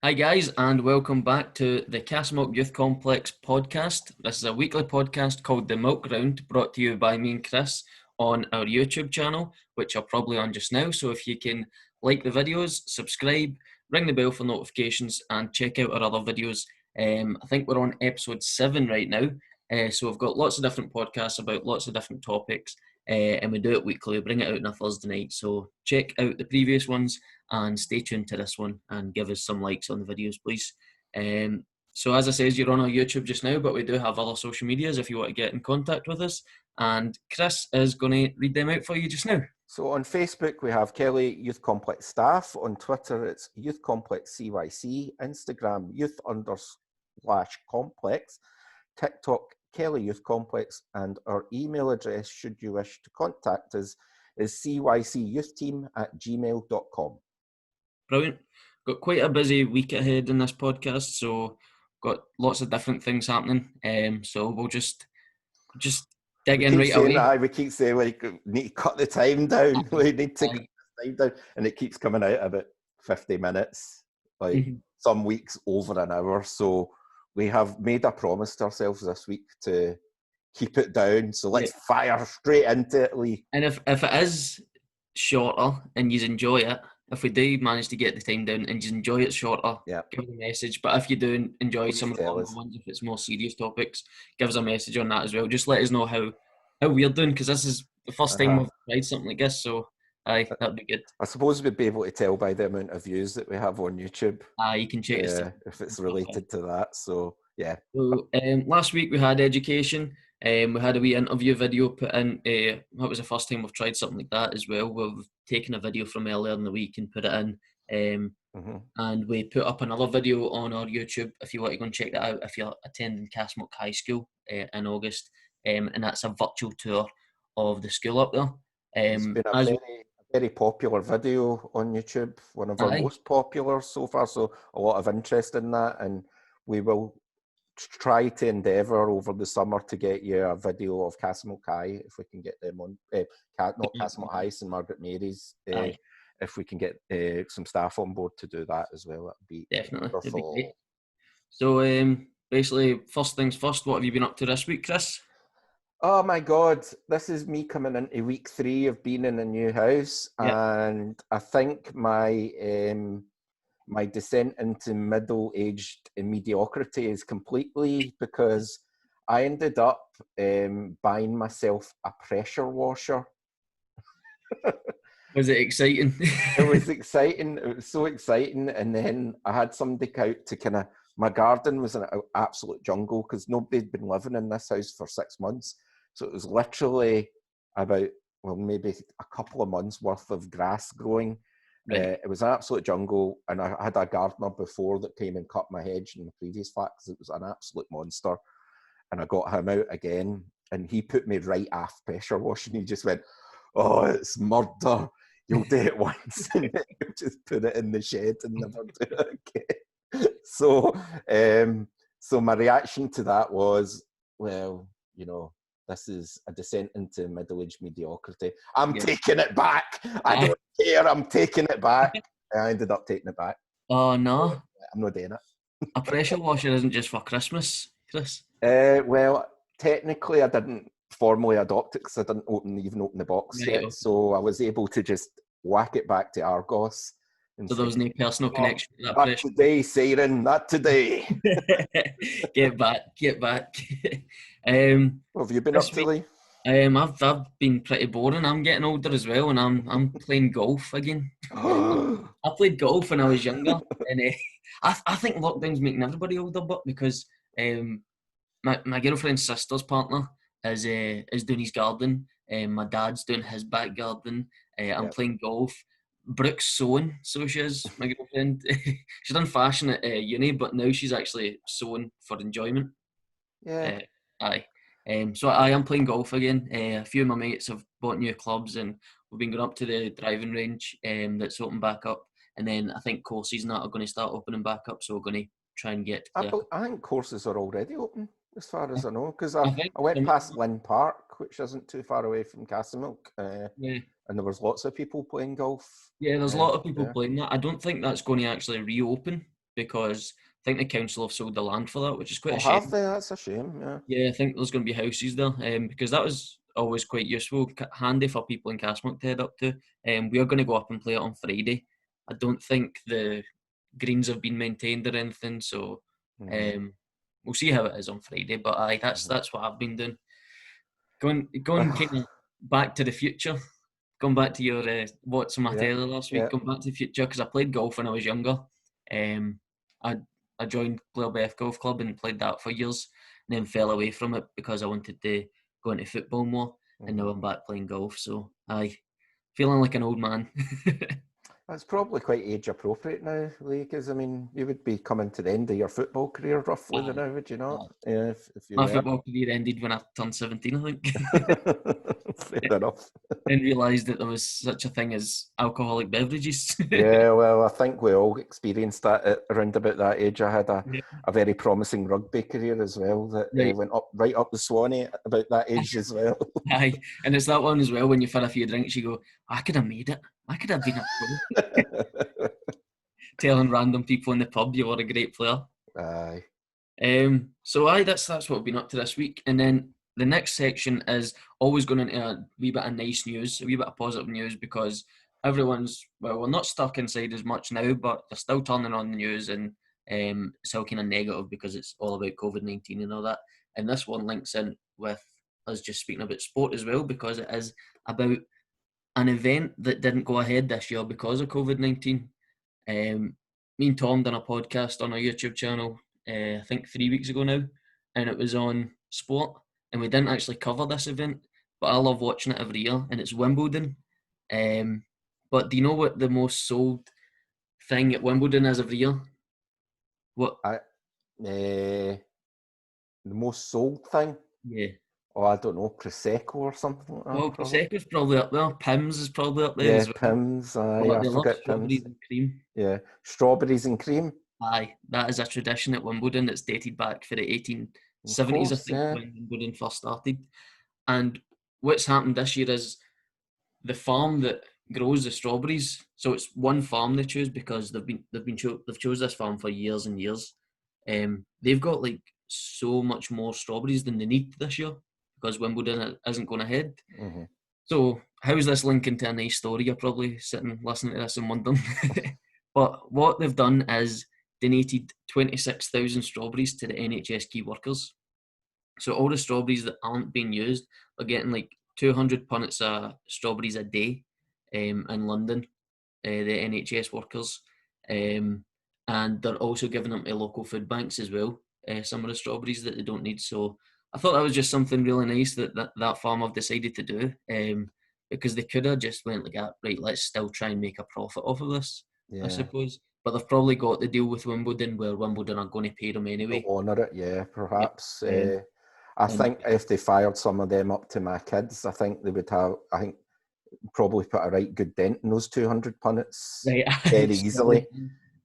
Hi guys, and welcome back to the Castlemilk Youth Complex podcast. This is a weekly podcast called The Milk Round, brought to you by me and Chris on our YouTube channel, which are probably on just now. So if you can like the videos, subscribe, ring the bell for notifications, and check out our other videos. I think we're on episode 7 right now. So we've got lots of different podcasts about lots of different topics, and we do it weekly. We bring it out on a Thursday night. So check out the previous ones and stay tuned to this one and give us some likes on the videos, please. So as I says, you're on our YouTube just now, but we do have other social medias if you want to get in contact with us. And Chris is going to read them out for you just now. So on Facebook, we have Kelly Youth Complex Staff. On Twitter, it's Youth Complex CYC. Instagram, Youth_Complex. TikTok, Kelly Youth Complex. And our email address, should you wish to contact us, is cycyouthteam@gmail.com. Brilliant. Got quite a busy week ahead in this podcast, so got lots of different things happening. So we'll just dig in right away. We keep saying we need to cut the time down. We need to cut the time down, and it keeps coming out about 50 minutes, like some weeks over an hour. So we have made a promise to ourselves this week to keep it down. So let's fire straight into it, Lee. And if it is shorter and you enjoy it, if we do manage to get the time down and you enjoy it shorter, give us a message. But if you do enjoy some of the longer ones, if it's more serious topics, give us a message on that as well. Just let us know how we're doing, because this is the first time we've tried something like this. So that'd be good. I suppose we'd be able to tell by the amount of views that we have on YouTube. You can check if it's related to that. So yeah. So last week we had education. We had a wee interview video put in. That was the first time we've tried something like that as well. We've taken a video from earlier in the week and put it in. And we put up another video on our YouTube if you want to go and check that out if you're attending Castlemilk High School in August. And that's a virtual tour of the school up there. It's been a very popular video on YouTube, one of our most popular so far, so a lot of interest in that, and we will try to endeavour over the summer to get you a video of Castlemilk High, if we can get them on, not Castlemilk High, St Margaret Mary's, if we can get some staff on board to do that as well. That'd be definitely wonderful. That'd be great. So basically, first things first, what have you been up to this week, Chris? Oh my God, this is me coming into week 3 of being in a new house, and I think my descent into middle-aged mediocrity is completely because I ended up buying myself a pressure washer. Was it exciting? It was exciting. It was so exciting. And then I had somebody out to my garden was an absolute jungle because nobody had been living in this house for 6 months. So it was literally about, maybe a couple of months worth of grass growing. Right. It was an absolute jungle, and I had a gardener before that came and cut my hedge in the previous flat because it was an absolute monster. And I got him out again, and he put me right off pressure washing. He just went, "Oh, it's murder. You'll do it once, and then you'll just put it in the shed and never do it again." So my reaction to that was, well, this is a descent into middle-aged mediocrity. I'm taking it back. I don't care. I'm taking it back. I ended up taking it back. Oh, no. I'm not doing it. A pressure washer isn't just for Christmas, Chris? Well, technically I didn't formally adopt it because I didn't even open the box yet. Okay. So I was able to just whack it back to Argos. So there was no personal connection to that pressure? Not today, Siren, not today. Get back. What have you been up to, Lee? I've been pretty boring. I'm getting older as well, and I'm playing golf again. I played golf when I was younger, and I think lockdown's making everybody older, but because my girlfriend's sister's partner is doing his garden, my dad's doing his back garden. I'm playing golf. Brooke's sewing, so she is, my girlfriend. She's done fashion at uni, but now she's actually sewing for enjoyment. So I am playing golf again. A few of my mates have bought new clubs, and we've been going up to the driving range that's opened back up. And then I think courses and that are going to start opening back up, so we're going to try and get to I think courses are already open, as far as I know, because I went past Lynn Park, which isn't too far away from Castlemilk, and there was lots of people playing golf. Yeah, there's a lot of people playing that. I don't think that's going to actually reopen because I think the council have sold the land for that, which is quite Oh, a have shame. they? That's a shame. Yeah. Yeah, I think there's going to be houses there, because that was always quite useful, handy for people in Castlemilk to head up to. We are going to go up and play it on Friday. I don't think the greens have been maintained or anything, so Mm-hmm. we'll see how it is on Friday. But aye, that's what I've been doing. Going kind of back to the future. Going back to your what's on my Yeah. telly last week. Yeah. Going back to the future because I played golf when I was younger. I I joined Blair Golf Club and played that for years, and then fell away from it because I wanted to go into football more. And now Mm-hmm. I'm back playing golf. So aye, feeling like an old man. That's probably quite age appropriate now, Lee, because I mean, you would be coming to the end of your football career roughly Aye, now, would you not? aye. Yeah, if you My were. football career ended when I turned 17, I think. Fair enough. Then realised that there was such a thing as alcoholic beverages. Yeah, well, I think we all experienced that at around about that age. I had Yeah. a very promising rugby career as well that Right. went up right up the Swanee at about that age as well. Aye. And it's that one as well when you've had a few drinks, you go, I could have made it. I could have been a pro. Telling random people in the pub you were a great player. Aye. So aye, that's what we've been up to this week. And then the next section is always going into a wee bit of nice news, a wee bit of positive news, because everyone's, well, we're not stuck inside as much now, but they're still turning on the news, and it's all kind of negative because it's all about COVID-19 and all that. And this one links in with us just speaking about sport as well, because it is about an event that didn't go ahead this year because of COVID-19. Me and Tom done a podcast on our YouTube channel, I think 3 weeks ago now, and it was on sport, and we didn't actually cover this event, but I love watching it every year, and it's Wimbledon. But do you know what the most sold thing at Wimbledon is every year? What? The most sold thing? Yeah. Oh, I don't know, Prosecco or something like that, Well, probably. Prosecco's probably up there. Pimm's is probably up there Yeah, as well. Pimm's. But I they love forget Pimm's. strawberries and cream. Yeah, strawberries and cream. Aye, that is a tradition at Wimbledon. It's dated back for the Of 1870s, I course, think, yeah. when Wimbledon first started. And what's happened this year is the farm that grows the strawberries. So it's one farm they choose because they've chose this farm for years and years. They've got like so much more strawberries than they need this year because Wimbledon isn't going ahead. Mm-hmm. So how's this linking to a nice story? You're probably sitting listening to this and wondering. But what they've done is donated 26,000 strawberries to the NHS key workers. So all the strawberries that aren't being used are getting like 200 punnets of strawberries a day in London, the NHS workers. And they're also giving them to local food banks as well, some of the strawberries that they don't need. So I thought that was just something really nice that farm have decided to do, because they could have just went like, right, let's still try and make a profit off of this, I Yeah. suppose. But they've probably got the deal with Wimbledon where Wimbledon are going to pay them They'll anyway. honour it, yeah, Yep. perhaps. I And think if they fired some of them up to my kids, I think they would have, probably put a right good dent in those 200 punnets right, very easily.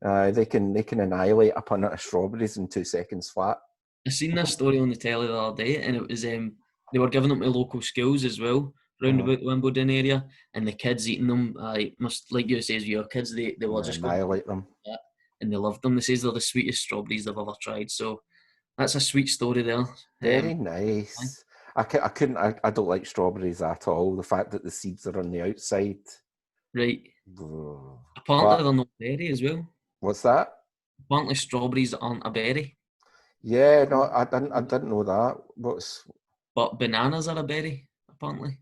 They can annihilate a punnet of strawberries in 2 seconds flat. I seen this story on the telly the other day, and it was they were giving them to local schools as well, round about the Wimbledon area, and the kids eating them. I must, like you says, your kids, they were just going Annihilate them. that, and they loved them. They says they're the sweetest strawberries they've ever tried. So that's a sweet story there. Very nice. I don't like strawberries at all. The fact that the seeds are on the outside. Right. Ugh. Apparently But they're not berry as well. what's that? Apparently strawberries aren't a berry, Yeah, no, I didn't know that. but bananas are a berry. Apparently.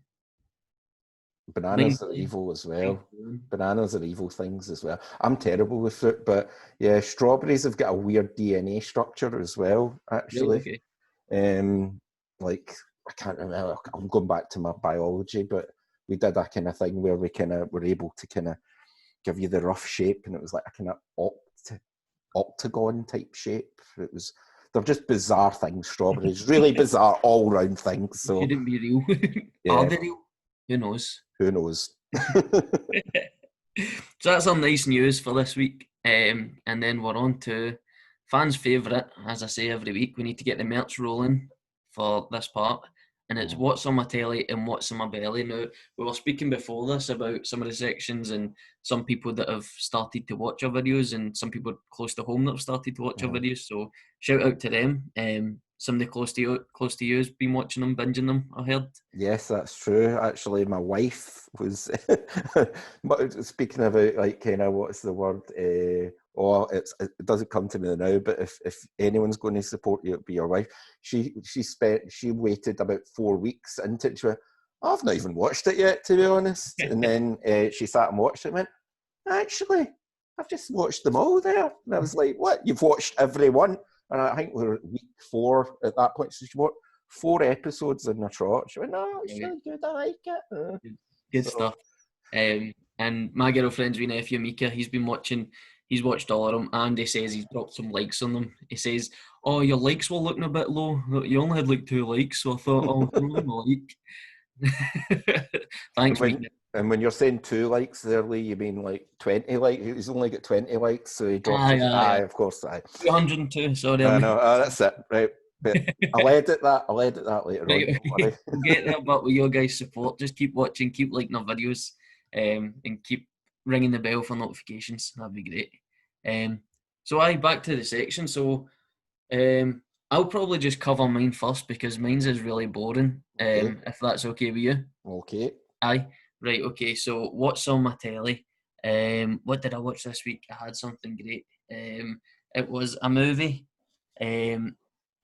Bananas Mind are blowing. evil as Mind well. blowing. Bananas are evil things as well. I'm terrible with fruit, but yeah, strawberries have got a weird DNA structure as well, Right, actually. okay. Like, I can't remember, I'm going back to my biology, but we did a kind of thing where we kind of were able to kind of give you the rough shape, and it was like a kind of octagon type shape. They're just bizarre things, strawberries, really bizarre all round things. So Shouldn't be real. Are yeah, they real? Who knows? who knows? So that's some nice news for this week. And then we're on to fans' favourite, as I say every week. We need to get the merch rolling for this part. and it's what's on my telly and what's in my belly. Now, we were speaking before this about some of the sections and some people that have started to watch our videos and some people close to home that have started to watch our videos. So shout out to them. Somebody close to you has been watching them, binging them, I heard. Yes, that's true. Actually, my wife was speaking about, like, kind of, what's the word? It doesn't come to me now. But if anyone's going to support you, it'll be your wife. She waited about 4 weeks into it. She went, I've not even watched it yet, to be honest. And then she sat and watched it and went, actually, I've just watched them all there. And I was like, what? You've watched every one? And I think we were at week 4 at that point. So she watched 4 episodes in a trot. She went, no, it's really good. I like it. Good stuff. And my girlfriend's wee nephew, Mika, he's watched all of them, and he says he's dropped some likes on them. He says, oh, your likes were looking a bit low. You only had like 2 likes, so I thought, oh, throw him a like. Thanks, Mika. And when you're saying 2 likes there, Lee, you mean like 20 likes? He's only got 20 likes, so he dropped it. Aye, of course. 202, sorry. I know, that's it, right. But I'll edit that later right, on. Don't worry. We'll get there, but with your guys' support, just keep watching, keep liking our videos, and keep ringing the bell for notifications. That'd be great. So back to the section. So I'll probably just cover mine first because mine's is really boring. If that's okay with you. Okay. Aye. Right, okay, so what's on my telly? What did I watch this week? I had something great. It was a movie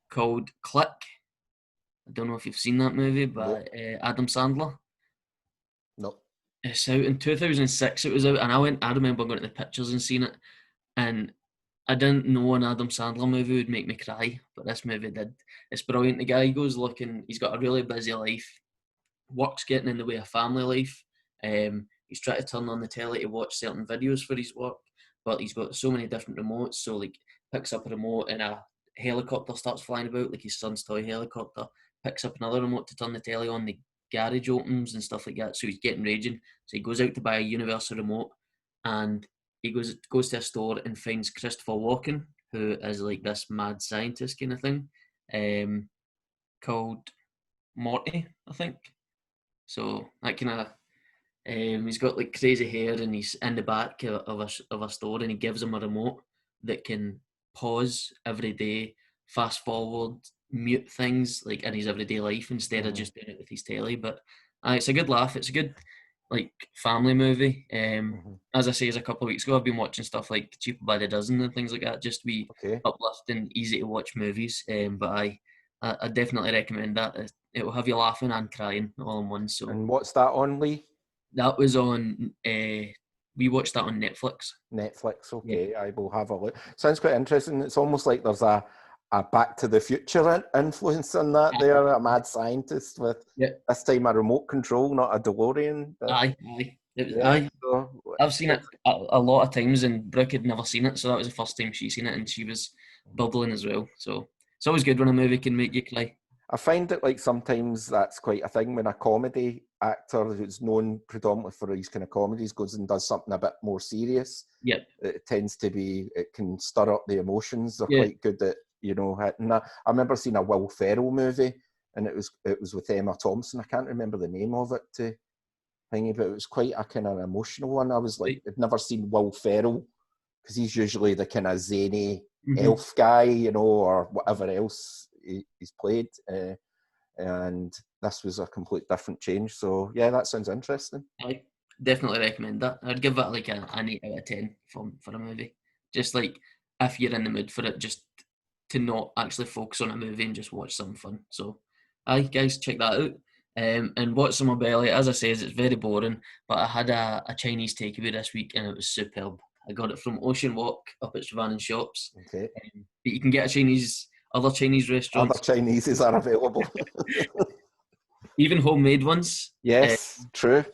called Click. I don't know if you've seen that movie, but Adam Sandler. No. It's out in 2006. It was out, and I remember going to the pictures and seeing it, and I didn't know an Adam Sandler movie would make me cry, but this movie did. It's brilliant. The guy he's got a really busy life. Work's getting in the way of family life. He's trying to turn on the telly to watch certain videos for his work, but he's got so many different remotes. So like picks up a remote and a helicopter starts flying about, like his son's toy helicopter. Picks up another remote to turn the telly on. The garage opens and stuff like that. So he's getting raging. So he goes out to buy a universal remote, and he goes to a store and finds Christopher Walken, who is like this mad scientist kind of thing, called Marty, I think. So that kind of, he's got like crazy hair, and he's in the back of a store, and he gives him a remote that can pause every day, fast forward, mute things like in his everyday life instead of just doing it with his telly. But it's a good laugh. It's a good like family movie. As I say, a couple of weeks ago, I've been watching stuff like Cheaper by the Dozen and things like that, just to be uplifting, easy to watch movies. But I definitely recommend that. It will have you laughing and crying all in one. So. And what's that on, Lee? That was on. We watched that on Netflix. Netflix, okay. Yeah. I will have a look. Sounds quite interesting. It's almost like there's a Back to the Future influence on that. There, a mad scientist with this time a remote control, not a DeLorean. But, aye. So, I've seen it a lot of times, and Brooke had never seen it, so that was the first time she seen it, and she was bubbling as well. So it's always good when a movie can make you cry. I find it like sometimes that's quite a thing when a comedy actor who's known predominantly for his kind of comedies goes and does something a bit more serious. Yep. It tends to be, it can stir up the emotions. They're quite good at, hitting that. I remember seeing a Will Ferrell movie, and it was with Emma Thompson. I can't remember the name of it but it was quite a kind of emotional one. I was like, I'd never seen Will Ferrell, because he's usually the kind of zany elf guy, or whatever else he's played, and this was a complete different change. So yeah, that sounds interesting. I definitely recommend that. I'd give that like an 8 out of 10 for a movie. Just like if you're in the mood for it, just to not actually focus on a movie and just watch something fun. So guys, check that out. And what's on my belly, as I say, it's very boring, but I had a Chinese takeaway this week, and it was superb. I got it from Ocean Walk up at Savannah Shops. Okay. But you can get other Chinese restaurants. Other Chineses are available. Even homemade ones. Yes, true.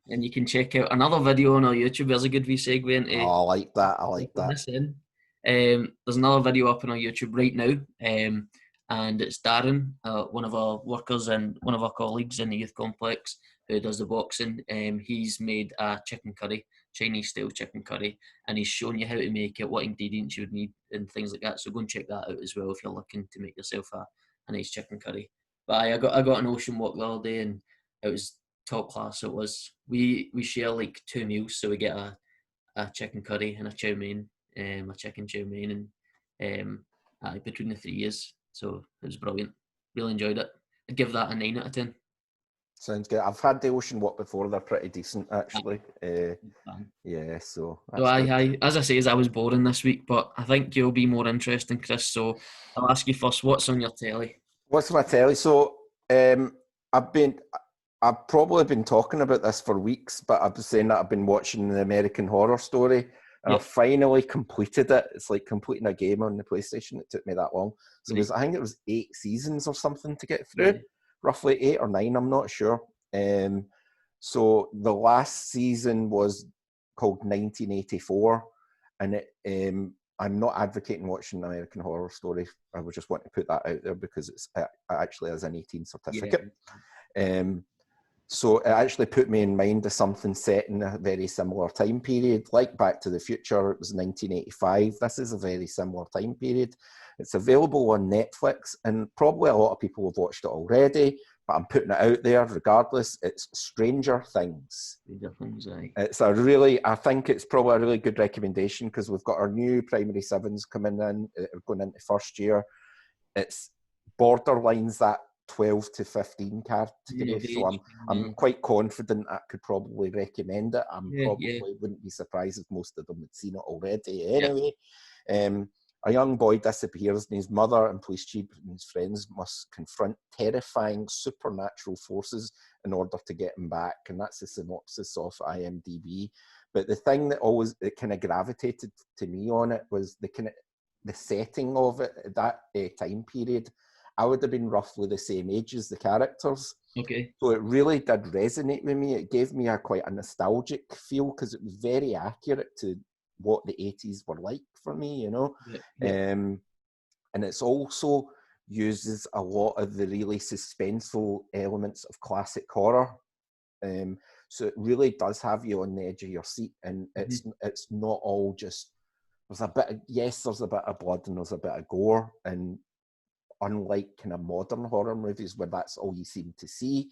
And you can check out another video on our YouTube. There's a good wee segue into. Oh, I like that. There's another video up on our YouTube right now. And it's Darren, one of our workers and one of our colleagues in the youth complex who does the boxing. He's made a chicken curry, Chinese style chicken curry, and he's shown you how to make it, what ingredients you would need and things like that. So go and check that out as well if you're looking to make yourself a nice chicken curry. But I got an ocean walk the other day, and it was top class. It was. We share like 2 meals, so we get a chicken curry and a chow mein, a chicken chow mein, and between the 3 years. So it was brilliant. Really enjoyed it. I'd give that a 9 out of 10. Sounds good. I've had the ocean walk before. They're pretty decent, actually. Fun. Yeah, so So that's good. as I say, I was boring this week, but I think you'll be more interesting, Chris. So I'll ask you first, what's on your telly? What's my telly? So I've been, I've probably been talking about this for weeks, but I've been saying that I've been watching the American Horror Story, and I Yep. finally completed it. It's like completing a game on the PlayStation. It took me that long. So Right. I think it was 8 seasons or something to get through, Right. roughly 8 or 9. I'm not sure. So the last season was called 1984, and I'm not advocating watching American Horror Story. I would just want to put that out there because it actually has an 18 certificate. Yeah. So it actually put me in mind of something set in a very similar time period, like Back to the Future. It was 1985. This is a very similar time period. It's available on Netflix, and probably a lot of people have watched it already, but I'm putting it out there regardless. It's Stranger Things. I think it's probably a really good recommendation because we've got our new primary sevens coming in, going into first year. It's borderlines that 12 to 15 category, so I'm quite confident I could probably recommend it. Wouldn't be surprised if most of them had seen it already anyway. A young boy disappears, and his mother and police chief and his friends must confront terrifying supernatural forces in order to get him back, and that's the synopsis of IMDb. But the thing that kind of gravitated to me on it was the setting of it at that time period. I would have been roughly the same age as the characters. Okay. So it really did resonate with me. It gave me quite a nostalgic feel because it was very accurate to what the 80s were like for me, you know. And it's also uses a lot of the really suspenseful elements of classic horror. So it really does have you on the edge of your seat, and it's not all just there's a bit of blood and there's a bit of gore, and unlike kind of modern horror movies where that's all you seem to see,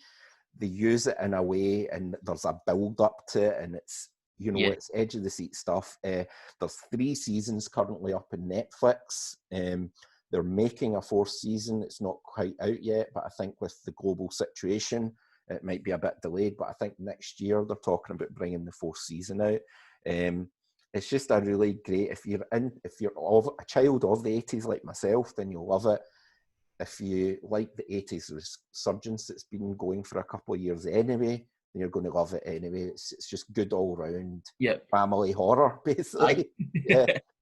they use it in a way and there's a build up to it, and it's it's edge of the seat stuff. There's 3 seasons currently up in Netflix. They're making a 4th season. It's not quite out yet, but I think with the global situation it might be a bit delayed, but I think next year they're talking about bringing the 4th season out. It's just a really great, if you're a child of the 80s like myself, then you'll love it. If you like the 80s resurgence that's been going for a couple of years anyway, then you're going to love it anyway. It's just good all round family horror, basically.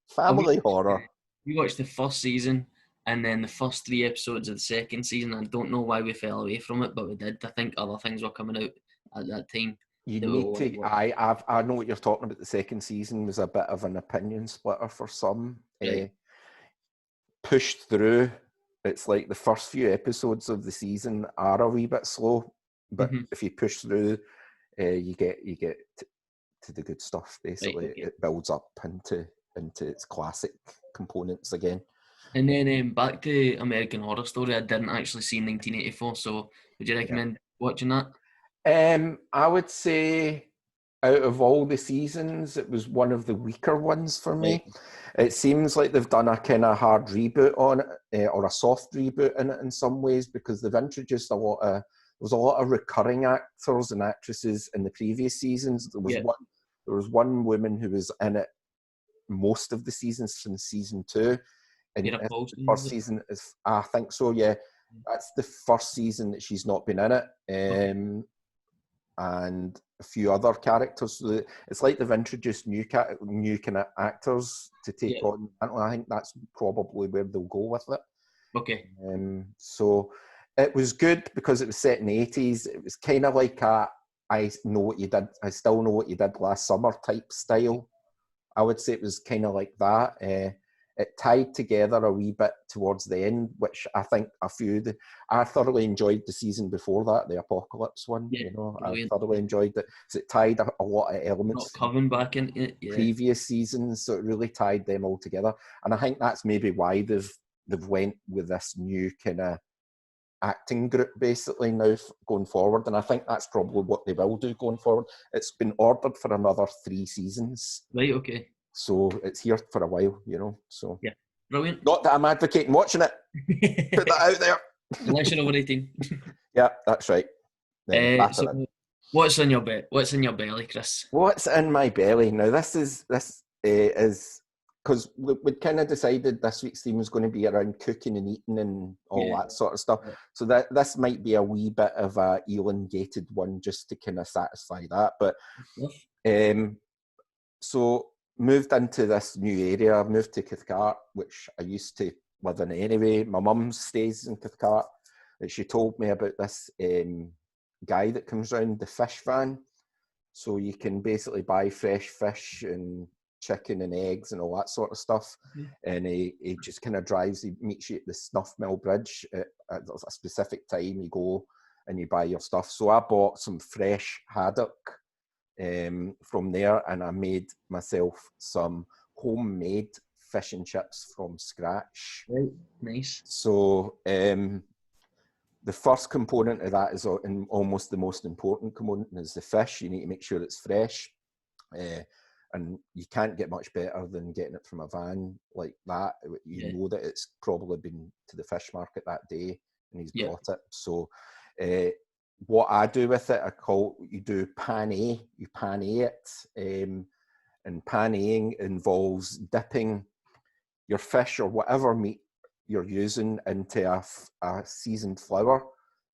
Family horror. We watched the first season and then the first 3 episodes of the second season. I don't know why we fell away from it, but we did. I think other things were coming out at that time. You need to. I know what you're talking about. The second season was a bit of an opinion splitter for some. Pushed through. It's like the first few episodes of the season are a wee bit slow, but if you push through, you get to the good stuff. Basically, it builds up into its classic components again. And then back to American Horror Story. I didn't actually see 1984, so would you recommend watching that? I would say out of all the seasons, it was one of the weaker ones for me. It seems like they've done a kind of hard reboot on it, or a soft reboot in it in some ways, because they've introduced there was a lot of recurring actors and actresses in the previous seasons. There was one woman who was in it most of the seasons since season 2. And the first season is, I think so, yeah. That's the first season that she's not been in it. And a few other characters. So it's like they've introduced new kind of actors to take on. I think that's probably where they'll go with it. So it was good because it was set in the 80s. It was kind of like I know what you did. I still know what you did last summer type style. I would say it was kind of like that. It tied together a wee bit towards the end, which I think I thoroughly enjoyed the season before that, the Apocalypse one. I thoroughly enjoyed it. So it tied a lot of elements coming back in previous seasons, so it really tied them all together. And I think that's maybe why they've went with this new kind of acting group basically now going forward, and I think that's probably what they will do going forward. It's been ordered for another 3 seasons. Right, okay. So it's here for a while, you know. So yeah, brilliant. Not that I'm advocating watching it. Put that out there. Unless you're over 18. Yeah, that's right. Then So what's in your belly, Chris? What's in my belly now? This is because we kind of decided this week's theme was going to be around cooking and eating and all that sort of stuff. Yeah. So that this might be a wee bit of a elongated one just to kind of satisfy that. But so moved into this new area. I've moved to Cathcart, which I used to live in anyway. My mum stays in Cathcart. And she told me about this guy that comes round, the fish van. So you can basically buy fresh fish and chicken and eggs and all that sort of stuff. Mm-hmm. And he just kind of he meets you at the Snuff Mill Bridge at a specific time. You go and you buy your stuff. So I bought some fresh haddock from there, and I made myself some homemade fish and chips from scratch. Right, nice. So the first component of that is, and almost the most important component, is the fish. You need to make sure it's fresh. And you can't get much better than getting it from a van like that. You know that it's probably been to the fish market that day and he's brought it. So what I do with it, you do pané. You pané it. And panéing involves dipping your fish or whatever meat you're using into a seasoned flour.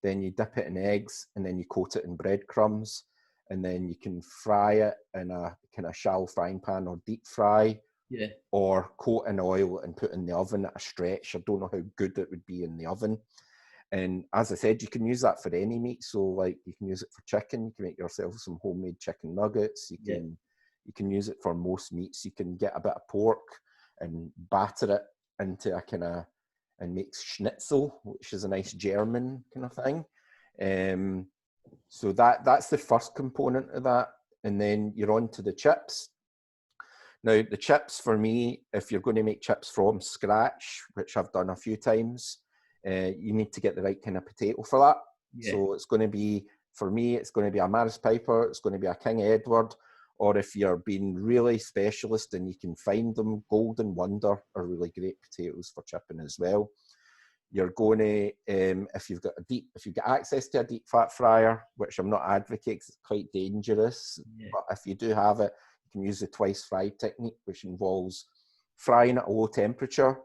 Then you dip it in eggs and then you coat it in breadcrumbs. And then you can fry it in a kind of shallow frying pan or deep fry. Yeah. Or coat in oil and put in the oven at a stretch. I don't know how good it would be in the oven. And as I said, you can use that for any meat. So like you can use it for chicken. You can make yourself some homemade chicken nuggets. You can use it for most meats. You can get a bit of pork and batter it into a kind of, and make schnitzel, which is a nice German kind of thing. So that's the first component of that. And then you're on to the chips. Now, the chips for me, if you're going to make chips from scratch, which I've done a few times, you need to get the right kind of potato for that. Yeah. So it's going to be, for me, it's going to be a Maris Piper, it's going to be a King Edward, or if you're being really specialist and you can find them, Golden Wonder are really great potatoes for chipping as well. You're going to, if you've got access to a deep fat fryer, which I'm not advocating because it's quite dangerous, but if you do have it, you can use the twice fried technique, which involves frying at a low temperature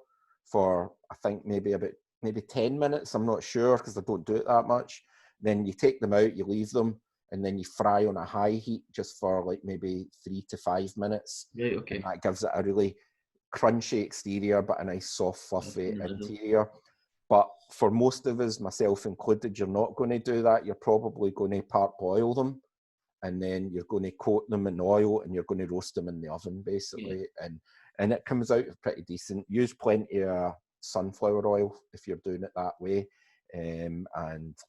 for, I think, maybe 10 minutes. I'm not sure because I don't do it that much. Then you take them out, you leave them, and then you fry on a high heat just for like maybe 3 to 5 minutes. Right, okay. And that gives it a really crunchy exterior, but a nice soft, fluffy interior. But for most of us, myself included, you're not going to do that. You're probably going to parboil them, and then you're going to coat them in oil, and you're going to roast them in the oven, basically. Yeah. And it comes out pretty decent. Use plenty of sunflower oil if you're doing it that way, and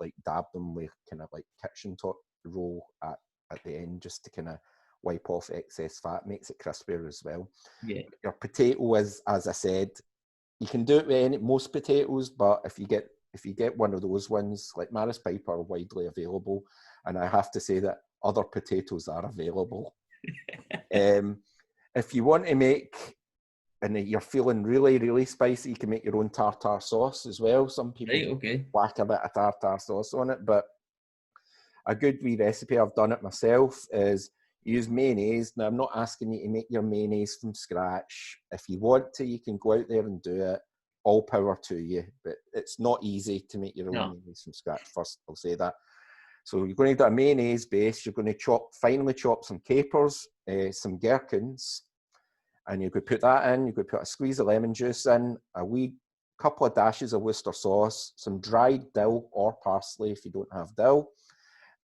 like dab them with kind of like kitchen top roll at the end just to kind of wipe off excess fat. Makes it crispier as well. Yeah. Your potato is, as I said, you can do it with most potatoes, but if you get one of those ones, like Maris Piper are widely available, and I have to say that other potatoes are available. If you want to make, and you're feeling really, really spicy, you can make your own tartare sauce as well. Some people whack a bit of tartare sauce on it, but a good wee recipe, I've done it myself, is use mayonnaise. Now, I'm not asking you to make your mayonnaise from scratch. If you want to, you can go out there and do it. All power to you. But it's not easy to make your own mayonnaise from scratch. First, I'll say that. So you're going to do a mayonnaise base. You're going to finely chop some capers, some gherkins, and you could put that in. You could put a squeeze of lemon juice in, a wee couple of dashes of Worcester sauce, some dried dill or parsley if you don't have dill.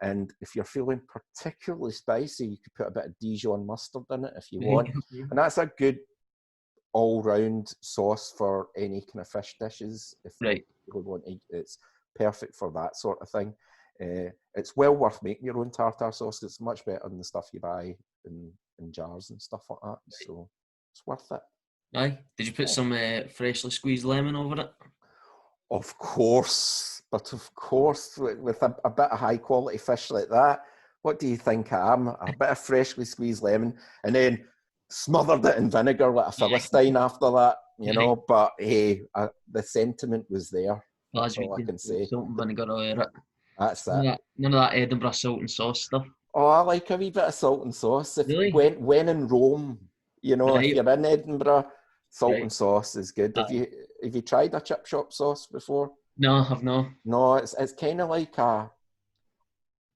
And if you're feeling particularly spicy, you could put a bit of Dijon mustard in it if you want. And that's a good all-round sauce for any kind of fish dishes. If you want to, it's perfect for that sort of thing. It's well worth making your own tartare sauce. It's much better than the stuff you buy in jars and stuff like that. So it's worth it. Aye. Did you put some freshly squeezed lemon over it? Of course. But of course, with a bit of high quality fish like that, what do you think I am? A bit of freshly squeezed lemon, and then smothered it in vinegar like a Philistine after that, you know. But hey, the sentiment was there. That's all I can say. Salt and vinegar all over it. That's it. None of that Edinburgh salt and sauce stuff. Oh, I like a wee bit of salt and sauce. Really? When in Rome, you know, if Right. you're in Edinburgh, salt Right. and sauce is good. Have you tried a chip shop sauce before? No, I have not. No, it's kind of like a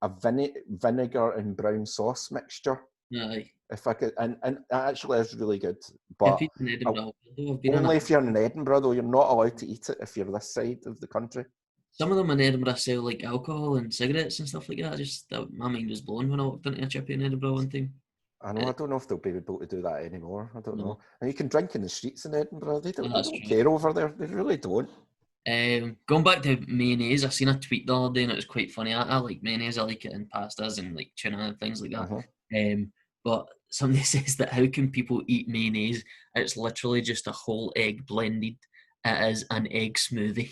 vinegar and brown sauce mixture. Aye. If I could, and it actually is really good. If But he's in Edinburgh, I've been in only if you're in Edinburgh, though, you're not allowed to eat it if you're this side of the country. some of them in Edinburgh sell like alcohol and cigarettes and stuff like that. My mind was blown when I walked into a chippy in Edinburgh one time. I know. I don't know if they'll be able to do that anymore. I don't No. know. And you can drink in the streets in Edinburgh. They don't That's true. care over there. They really don't. Going back to mayonnaise, I seen a tweet the other day and it was quite funny. I like mayonnaise. I like it in pastas and like tuna and things like that. But somebody says that how can people eat mayonnaise? It's literally just a whole egg blended. It is an egg smoothie.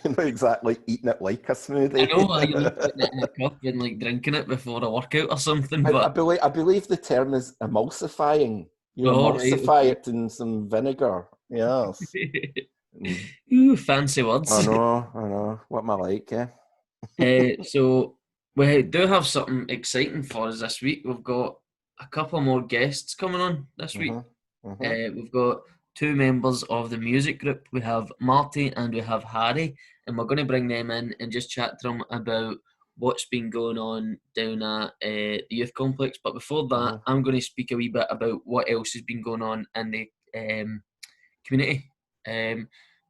You're not exactly eating it like a smoothie. I know, you're like putting it in a cup and like drinking it before a workout or something. But I believe the term is emulsifying. You emulsify it in some vinegar. Yes. Ooh, fancy words. I know. What am I like, yeah? So we do have something exciting for us this week. We've got a couple more guests coming on this week. We've got two members of the music group. We have Marty and we have Harry, and we're going to bring them in and just chat to them about what's been going on down at the youth complex. But before that, I'm going to speak a wee bit about what else has been going on in the community.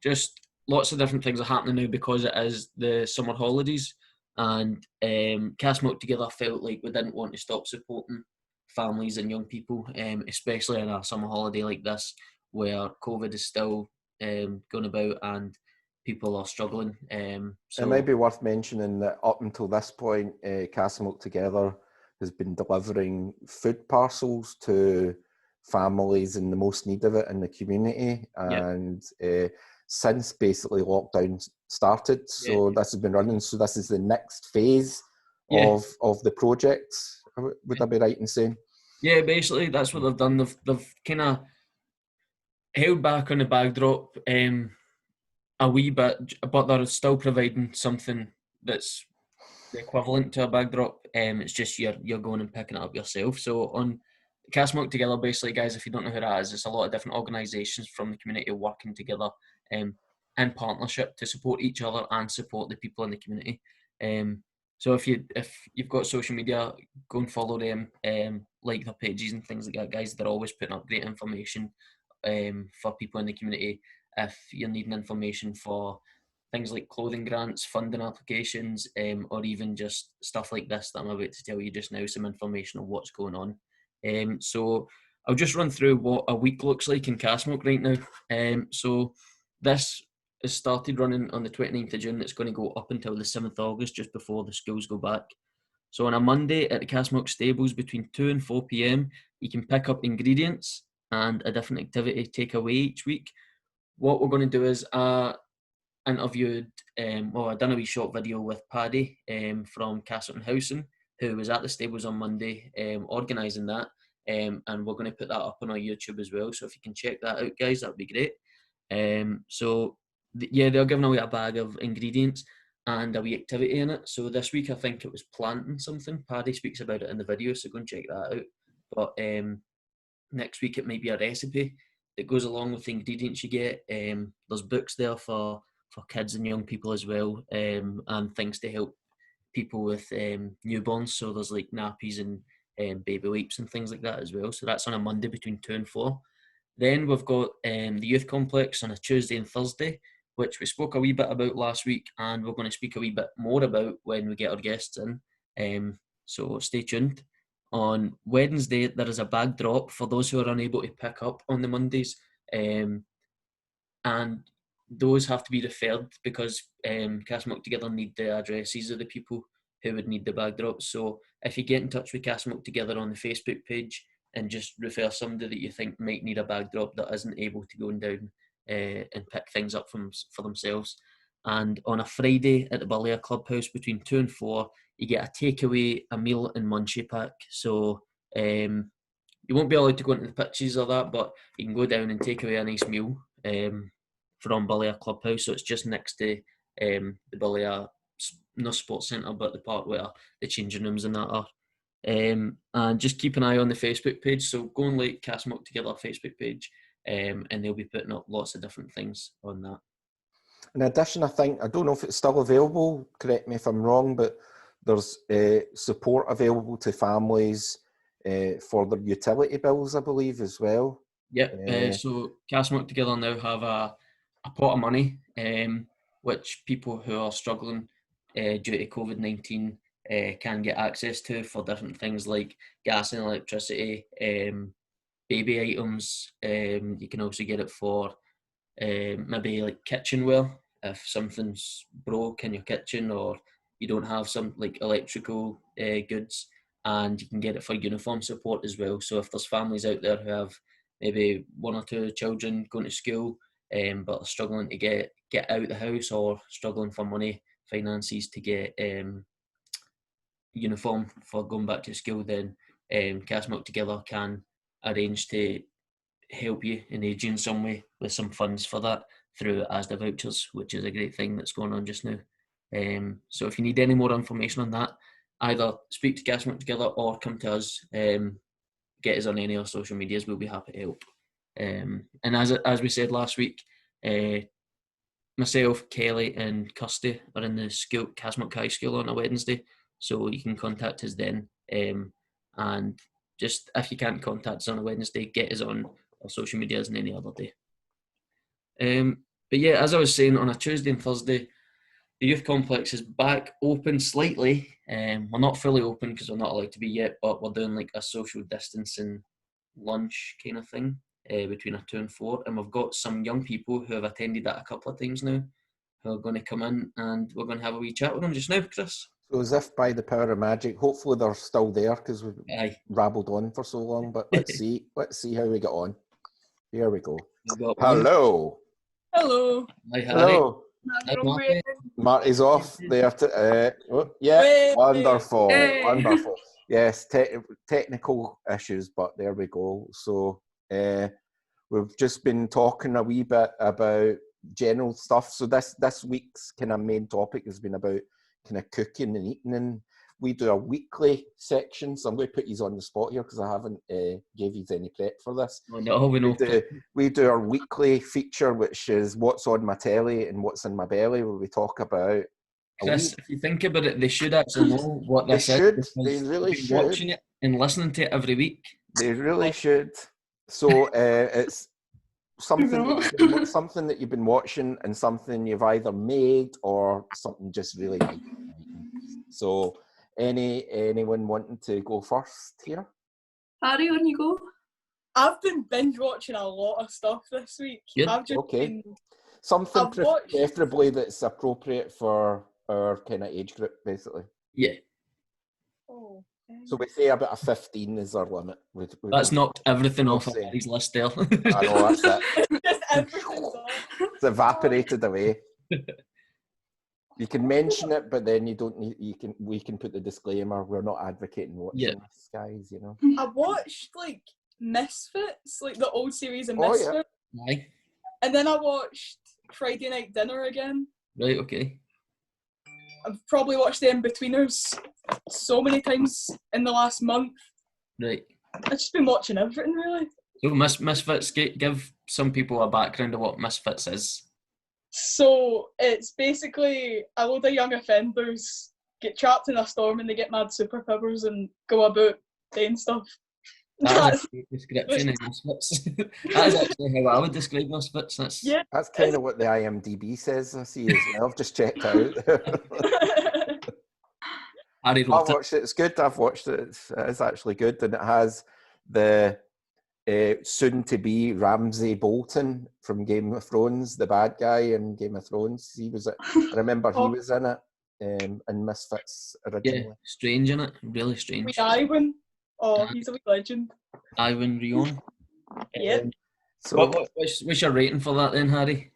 Just lots of different things are happening now because it is the summer holidays, and Castlemilk Together felt like we didn't want to stop supporting families and young people, especially in a summer holiday like this where COVID is still going about and people are struggling. So it might be worth mentioning that up until this point, Castlemilk Together has been delivering food parcels to families in the most need of it in the community. And since basically lockdown started, so this has been running. So this is the next phase of the project. Would I be right in saying? Yeah, basically that's what they've done. They've kind of held back on the bag drop a wee bit, but they're still providing something that's the equivalent to a bag drop. It's just you're going and picking it up yourself. So on Castlemilk Together, basically, guys, if you don't know who that is, it's a lot of different organisations from the community working together in partnership to support each other and support the people in the community. So if you've got social media, go and follow them, like their pages and things like that, guys. They're always putting up great information for people in the community. If you're needing information for things like clothing grants, funding applications, or even just stuff like this that I'm about to tell you just now, some information on what's going on. So I'll just run through what a week looks like in Castlemilk right now. So this is started running on the 29th of June. It's going to go up until the 7th of August, just before the schools go back. So on a Monday at the Castlemilk stables between 2 and 4 p.m, you can pick up ingredients and a different activity take away each week. What we're going to do is interviewed, I done a wee short video with Paddy from Castleton Housing, who was at the stables on Monday organising that, and we're going to put that up on our YouTube as well. So if you can check that out, guys, that would be great. They're giving away a bag of ingredients and a wee activity in it. So this week I think it was planting something. Paddy speaks about it in the video, so go and check that out. But next week it might be a recipe that goes along with the ingredients you get. There's books there for kids and young people as well, and things to help people with newborns. So there's like nappies and baby wipes and things like that as well. So that's on a Monday between 2 and 4. Then we've got the youth complex on a Tuesday and Thursday, which we spoke a wee bit about last week, and we're going to speak a wee bit more about when we get our guests in. So stay tuned. On Wednesday, there is a bag drop for those who are unable to pick up on the Mondays, and those have to be referred because Castlemilk Together need the addresses of the people who would need the bag drop. So if you get in touch with Castlemilk Together on the Facebook page and just refer somebody that you think might need a bag drop that isn't able to go down and pick things up for themselves, And on a Friday at the Balea Clubhouse between 2 and 4, you get a takeaway, a meal and munchie pack. So you won't be allowed to go into the pitches or that, but you can go down and take away a nice meal from Balea Clubhouse. So it's just next to the Balea, no sports centre, but the part where the changing rooms and that are. And just keep an eye on the Facebook page. So go and like Castlemilk Together Facebook page, and they'll be putting up lots of different things on that. In addition, I don't know if it's still available, correct me if I'm wrong, but there's support available to families for their utility bills, I believe, as well. Yep. So Castlemilk Together now have a pot of money, which people who are struggling due to COVID-19 can get access to for different things like gas and electricity, baby items. You can also get it for maybe like kitchenware if something's broke in your kitchen or you don't have some like electrical goods, and you can get it for uniform support as well. So if there's families out there who have maybe 1 or 2 children going to school but are struggling to get out of the house or struggling for money, finances to get uniform for going back to school, then Castlemilk Together can arrange to help you and aid you in some way with some funds for that through ASDA vouchers, which is a great thing that's going on just now. So if you need any more information on that, either speak to Castlemilk Together or come to us, get us on any of our social medias, we'll be happy to help. And as we said last week, myself, Kelly and Kirsty are in the school, Castlemilk High School on a Wednesday, so you can contact us then. And just if you can't contact us on a Wednesday, get us on our social medias and any other day. But yeah, as I was saying, on a Tuesday and Thursday, the youth complex is back open slightly. We're not fully open because we're not allowed to be yet, but we're doing like a social distancing lunch kind of thing between a 2 and 4. And we've got some young people who have attended that a couple of times now who are going to come in, and we're going to have a wee chat with them just now, Chris. So as if by the power of magic, hopefully they're still there because we've rabbled on for so long, but let's see how we get on. Here we go. Hello. Hello. Hi, Harry. Hello. Hi, Marty. Marty's off there. Wonderful. Hey. Wonderful. Yes, technical issues, but there we go. So we've just been talking a wee bit about general stuff. So this week's kind of main topic has been about kind of cooking and eating, and we do a weekly section. So I'm going to put you on the spot here because I haven't gave you any prep for this. Oh, no, we do our weekly feature, which is what's on my telly and what's in my belly, where we talk about. Chris, if you think about it, they should actually know what this is. They really should. Watching it and listening to it every week. They really should. So it's something that you've been watching and something you've either made or something just really nice. So anyone wanting to go first here? Harry, on you go. I've been binge watching a lot of stuff this week. Good. Something preferably that's appropriate for our kind of age group, basically. Yeah. Oh. So we say about a 15 is our limit. That's knocked everything off of Harry's list there. I know, that's it. Just everything's on. It's evaporated away. You can mention it, but then you don't need. We can put the disclaimer. We're not advocating watching this, guys. You know. I watched like Misfits, like the old series of Misfits. Aye. And then I watched Friday Night Dinner again. Right. Okay. I've probably watched the In-Betweeners so many times in the last month. Right. I've just been watching everything, really. So Misfits, give some people a background of what Misfits is. So it's basically a load of young offenders get trapped in a storm and they get mad superpowers and go about doing stuff. That's a great description of Misfits. That is actually how I would describe Misfits. That's kind of what the IMDb says. I see as well. I've just checked out. I've watched it. It's good. I've watched it. It's actually good, and it has the soon-to-be Ramsay Bolton from Game of Thrones, the bad guy in Game of Thrones. He was. I remember he was in it in Misfits originally. Yeah, strange, isn't it? Really strange. With Ivan. Oh, he's a wee legend. Ivan Rion. Yep. So what's your rating for that then, Harry?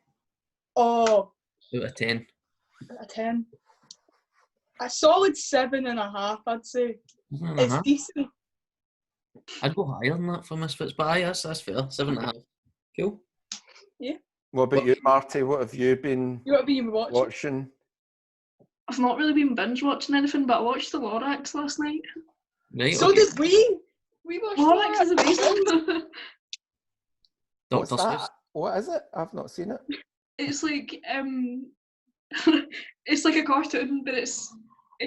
Oh. Out of 10. Out of 10. A solid 7.5, I'd say. It's decent. I'd go higher than that for Misfits, but aye, that's fair. 7.5. Cool. Yeah. What about you, Marty? What have you been You want to be watching? I've not really been binge watching anything, but I watched the Lorax last night. Right, So okay. did we. We watched Lorax is Lorax. amazing. What's Dr. that? Seuss. What is it? I've not seen it. It's like it's like a cartoon, but it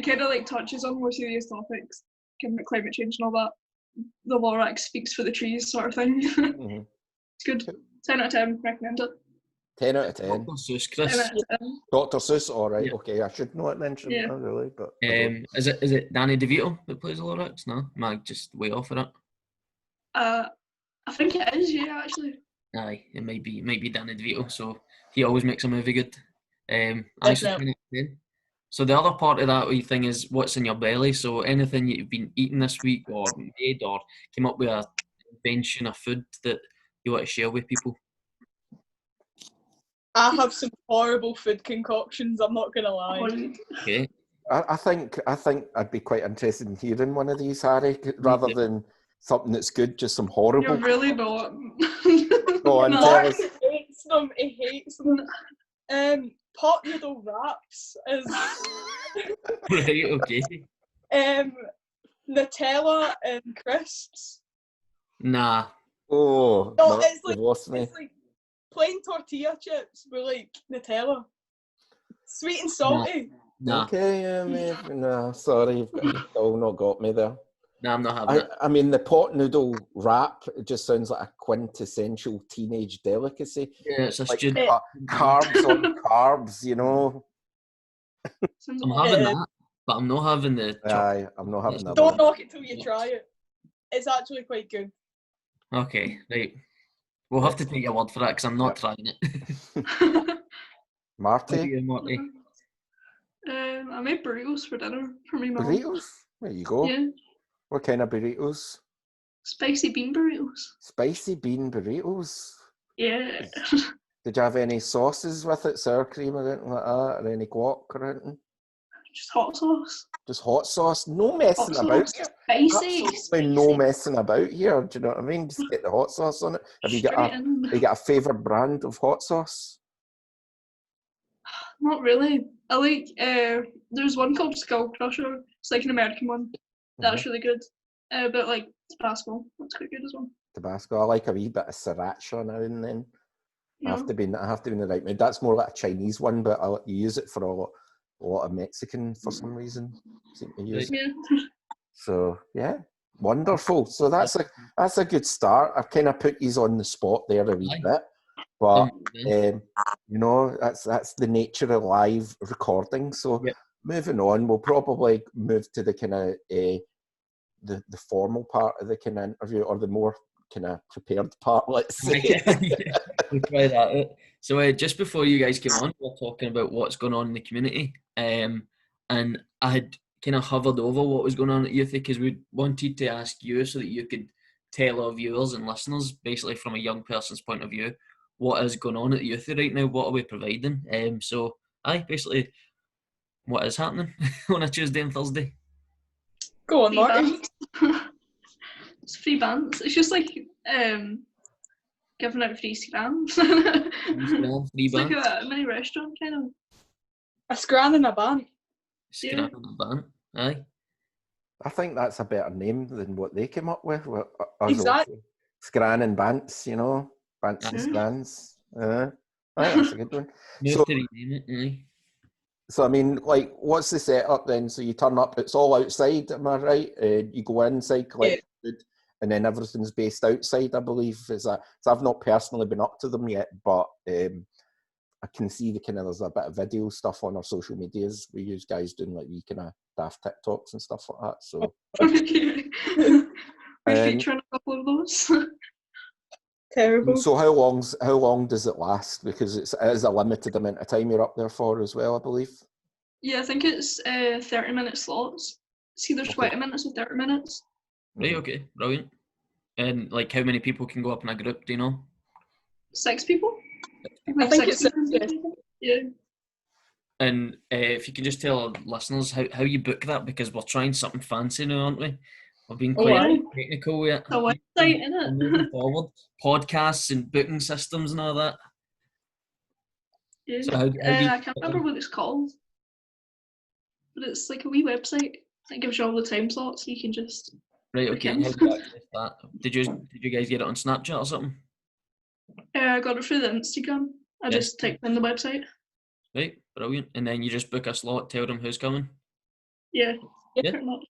kind of like touches on more serious topics, kind of like climate change and all that. The Lorax speaks for the trees, sort of thing. Mm-hmm. It's good. 10 out of 10. Recommend it. 10 out of 10. Dr. Seuss, 10 Chris. out of 10. Dr. Seuss, all right. Yeah. Okay, I should know it then, shouldn't Yeah. I, really? But I don't. Is it Danny DeVito that plays Lorax? No? Am I just way off of it? I think it is. Yeah, actually. Aye, it might be Danny DeVito, so he always makes a movie good. I Definitely. So the other part of that wee thing is what's in your belly. So anything you've been eating this week or made or came up with a invention of food that you want to share with people. I have some horrible food concoctions, I'm not going to lie. Okay. I think I'd be quite interested in hearing one of these, Harry, rather than something that's good, just some horrible. You're really not. Go on, No. tell us. He hates them. Pot noodle wraps is Right, okay. Nutella and crisps. Nah. Oh, No, no, it's you've lost me. like plain tortilla chips with like Nutella. Sweet and salty. Nah. Okay, no, sorry, you've still not got me there. Nah, I'm not having it. I mean, the pot noodle wrap, it just sounds like a quintessential teenage delicacy. Yeah, it's a Like student. carbs on carbs, you know. Sounds I'm awful. having that, but I'm not having the chocolate. Aye, I'm not having that. Don't knock it till you try it. It's actually quite good. Okay, right. We'll have to take your word for that because I'm not trying it. Marty, What about you, Marty? I made burritos for dinner for me mum. burritos. There you go. Yeah, What kind of burritos? spicy bean burritos. Spicy bean burritos. Yeah. Did you have any sauces with it, sour cream or anything like that, or any guac or anything? Just hot sauce. Just hot sauce. No Hot messing about sauce. here. Spicy. Absolutely no messing about here. Do you know what I mean? Just get the hot sauce on it. Have you got a favourite brand of hot sauce? Not really. I like there's one called Skull Crusher. It's like an American one. That's really good. But like Tabasco, that's quite good as well. Tabasco. I like a wee bit of sriracha now and then. Yeah. I have to be in the right mood. That's more like a Chinese one, but you use it for a lot of Mexican for some reason. Seem to use it. Yeah. So yeah, wonderful. So that's a good start. I've kind of put these on the spot there a wee bit, but you know that's the nature of live recording. So moving on, we'll probably move to the kind of the formal part of the kind of interview, or the more kind of prepared part, let's say. We'll try that out. So just before you guys came on, we were talking about what's going on in the community, and I had kind of hovered over what was going on at Youthy because we wanted to ask you so that you could tell our viewers and listeners, basically from a young person's point of view, what is going on at Youthy right now, what are we providing. So basically what is happening on a Tuesday and Thursday. Go on, Marty. It's free bands. It's just like giving out free scrams. It's like a mini restaurant kind of. A scran and a band. Scran and a band. Aye. I think that's a better name than what they came up with. Exactly. Scran and Bants, you know, Bants and Scrans. I think that's a good one. So I mean, like, what's the setup then? So you turn up, it's all outside, am I right? You go inside, collect food, and then everything's based outside, I believe. Is that? So I've not personally been up to them yet, but I can see there's a bit of video stuff on our social medias. We use guys doing like wee kind of daft TikToks and stuff like that. So we're featuring a couple of those. Terrible. So how long does it last? Because it is a limited amount of time you're up there for as well, I believe. Yeah, I think it's 30-minute slots. It's either 20 minutes or 30 minutes. Right, okay, brilliant. And like how many people can go up in a group, do you know? 6 people? I think it's 6 people. Yeah. And if you can just tell our listeners how you book that, because we're trying something fancy now, aren't we? We've been Oh, quite aye. technical with it. The website, innit? Moving forward, podcasts and booking systems and all that. Yeah. So how do you I can't remember what it's called, but it's like a wee website that gives you all the time slots. You can just right? book Okay, in. how do you access that? Did you guys get it on Snapchat or something? I got it through the Instagram. I Yes. just typed in the website. Right, brilliant. And then you just book a slot, tell them who's coming. Yeah, Yeah. pretty much.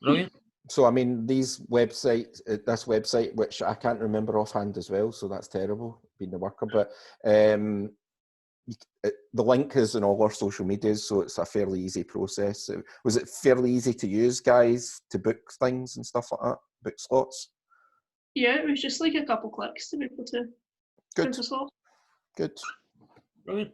Brilliant. So I mean, this website, which I can't remember offhand as well, so that's terrible being the worker. But the link is in all our social medias, so it's a fairly easy process. Was it fairly easy to use, guys, to book things and stuff like that? Book slots? Yeah, it was just like a couple clicks to be able to Good, book a slot. good. Brilliant.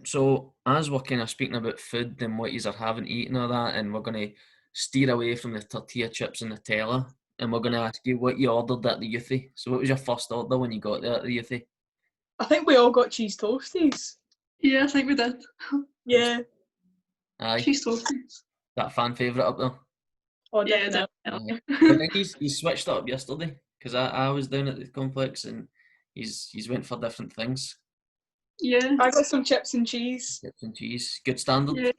So as we're kind of speaking about food and what you are having to eat and all that, and we're going to steer away from the tortilla chips and Nutella, and we're going to ask you what you ordered at the Youthy. So what was your first order when you got there at the Youthy? I think we all got cheese toasties. Yeah, I think we did. Yeah. Aye, Cheese toasties. that fan favourite up there. Oh, Yeah, definitely. But then he's switched it up yesterday, because I was down at the complex and he's went for different things. Yeah, I got some chips and cheese. Chips and cheese, good standard. yeah.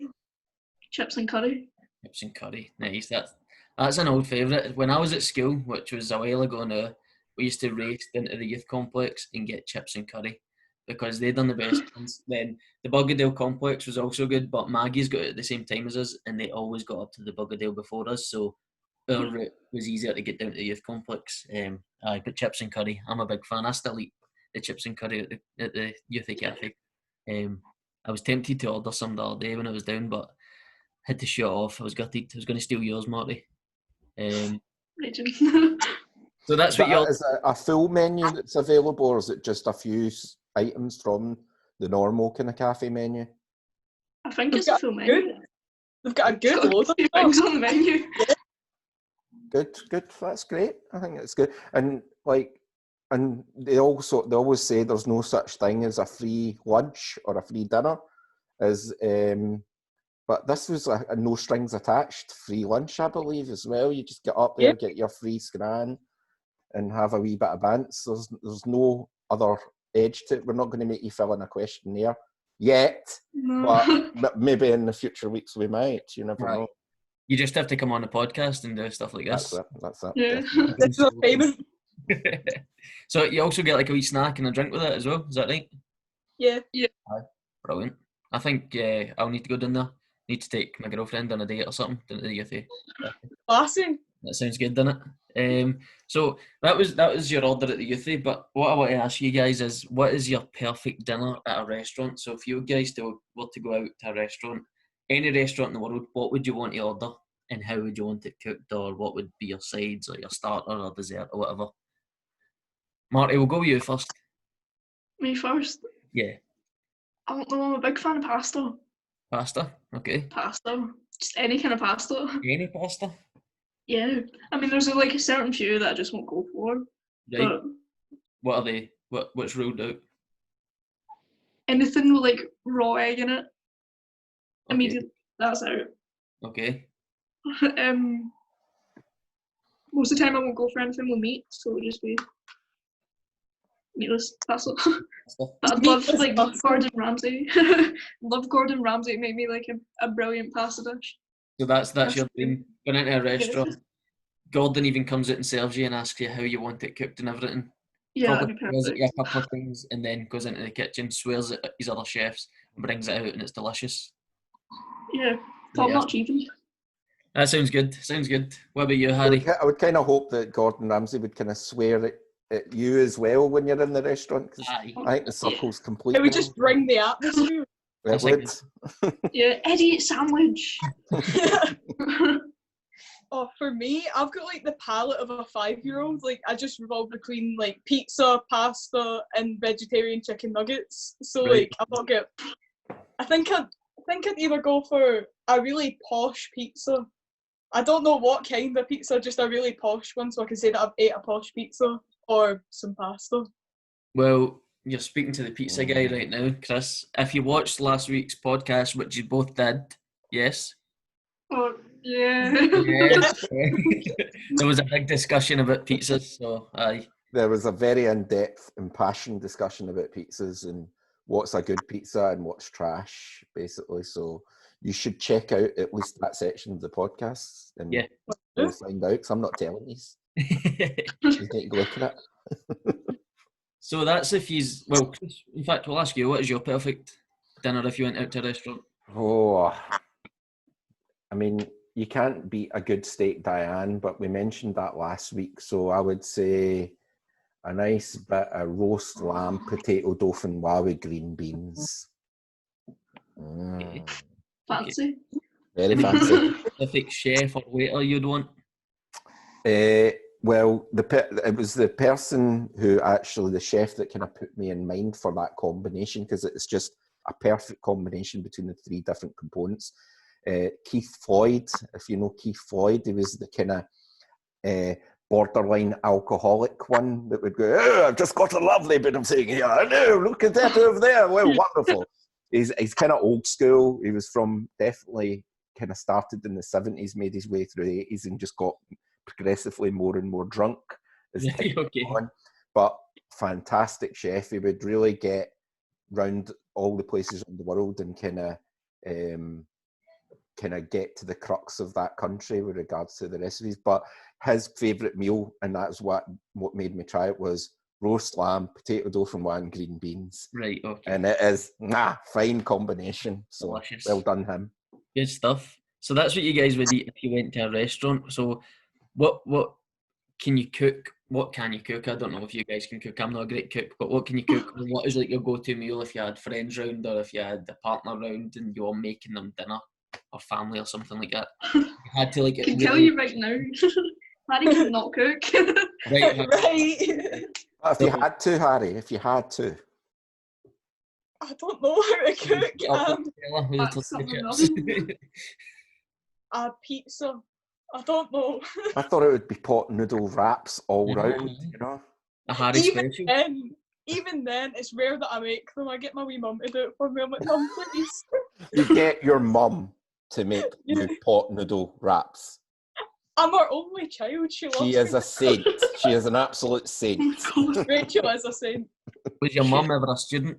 Chips and curry. Chips and curry, nice. That's an old favourite. When I was at school, which was a while ago now, we used to race into the youth complex and get chips and curry because they done the best ones. Then the Buggedale complex was also good, but Maggie's got it at the same time as us, and they always got up to the Buggedale before us, so our route was easier to get down to the youth complex. Aye, but chips and curry, I'm a big fan. I still eat the chips and curry at the Youthy Cafe. I was tempted to order some the other day when I was down, but had to shut off. I was gutted. I was going to steal yours, Marty. Legend. So that's what you're. Is it a full menu that's available, or is it just a few items from the normal kind of cafe menu? I think We've it's a got full menu. They've got a good Got load of a few stuff. things on the menu. Good. That's great. I think it's good. And they always say there's no such thing as a free lunch or a free dinner, but this was a no strings attached free lunch, I believe, as well. You just get up there, get your free scran, and have a wee bit of bants. There's no other edge to it. We're not going to make you fill in a questionnaire yet, No. but maybe in the future weeks we might. You never know. You just have to come on a podcast and do stuff like this. That's it. Yeah. This is a payment. So you also get like a wee snack and a drink with it as well. Is that right? Yeah. Aye, brilliant. I think I'll need to go down there. Need to take my girlfriend on a date or something down to the Youthy. Classy. That sounds good, doesn't it? So that was your order at the Youthy. But what I want to ask you guys is, what is your perfect dinner at a restaurant? So if you guys were to go out to a restaurant, any restaurant in the world, what would you want to order, and how would you want it cooked, or what would be your sides or your starter or dessert or whatever? Marty, we'll go with you first. Me first. Yeah, I don't know, I'm a big fan of pasta. pasta. Okay, Pasta. Just any kind of pasta. any pasta. Yeah. I mean, there's like a certain few that I just won't go for. Right. But What are they? What's ruled out? anything with like raw egg in it, Okay. immediately, that's out. Okay. Most of the time I won't go for anything with meat, so it'll just be meatless pasta. But I'd love Meatless like pasta. Gordon Ramsay. Love Gordon Ramsay, make me like a brilliant pasta dish. So that's That's your dream. Going into a restaurant, Yeah. Gordon even comes out and serves you and asks you how you want it cooked and everything. Yeah, Probably that'd be swears at you perfect. a couple of things and then goes into the kitchen, swears at his other chefs, and brings it out, and it's delicious. Yeah, top notch even. That sounds good. Sounds good. What about you, Harry? I would kind of hope that Gordon Ramsay would kind of swear at you as well when you're in the restaurant, because Aye. I think the circle's complete. It would just bring the atmosphere. It would. Yeah, idiot sandwich. Oh, for me, I've got like the palate of a 5-year-old. Like, I just revolve between like pizza, pasta, and vegetarian chicken nuggets. So Right. like, I'm not good. I think I'd either go for a really posh pizza. I don't know what kind of pizza, just a really posh one, so I can say that I've ate a posh pizza, or some pasta. Well, you're speaking to the pizza guy right now, Chris. If you watched last week's podcast, which you both did, yes? Oh, yeah. Yes. There was a big discussion about pizzas, so aye. There was a very in-depth, impassioned discussion about pizzas and what's a good pizza and what's trash, basically. So you should check out at least that section of the podcast and you'll find out, because I'm not telling you. You need to go look at it. So that's if he's, well, Chris, in fact, we'll ask you, what is your perfect dinner if you went out to a restaurant? Oh, I mean, you can't beat a good steak Diane, but we mentioned that last week. So I would say a nice bit of roast lamb, potato dauphinoise with green beans. Fancy. Very fancy. Specific chef or waiter you'd want? Well, it was the person who actually, the chef that kind of put me in mind for that combination, because it's just a perfect combination between the three different components. Keith Floyd, if you know Keith Floyd, he was the kind of borderline alcoholic one that would go, "Oh, I've just got a lovely bit of thing here. I know, look at that over there. Well, wonderful." He's kind of old school. He was from, definitely kind of started in the 70s, made his way through the 80s and just got progressively more and more drunk as time went on. But fantastic chef. He would really get round all the places in the world and kind of get to the crux of that country with regards to the recipes. But his favourite meal, and that's what made me try it, was roast lamb, potato dauphinoise and green beans. Right, okay. And it is fine combination. So delicious. Well done him. Good stuff. So that's what you guys would eat if you went to a restaurant. So what can you cook? What can you cook? I don't know if you guys can cook. I'm not a great cook, but what can you cook? And what is like your go-to meal if you had friends round or if you had a partner round and you were making them dinner or family or something like that? You had to like. I can tell you right now, Harry could not cook. Right. If you had to, Harry, if you had to. I don't know how to cook. A pizza. I don't know. I thought it would be pot noodle wraps all round, you know. A Harry special. Even then, it's rare that I make them. I get my wee mum to do it for me. I'm like, "Mum, please." You get your mum to make you pot noodle wraps. I'm our only child. She is a saint. She is an absolute saint. Rachel is a saint. Was your mum ever a student?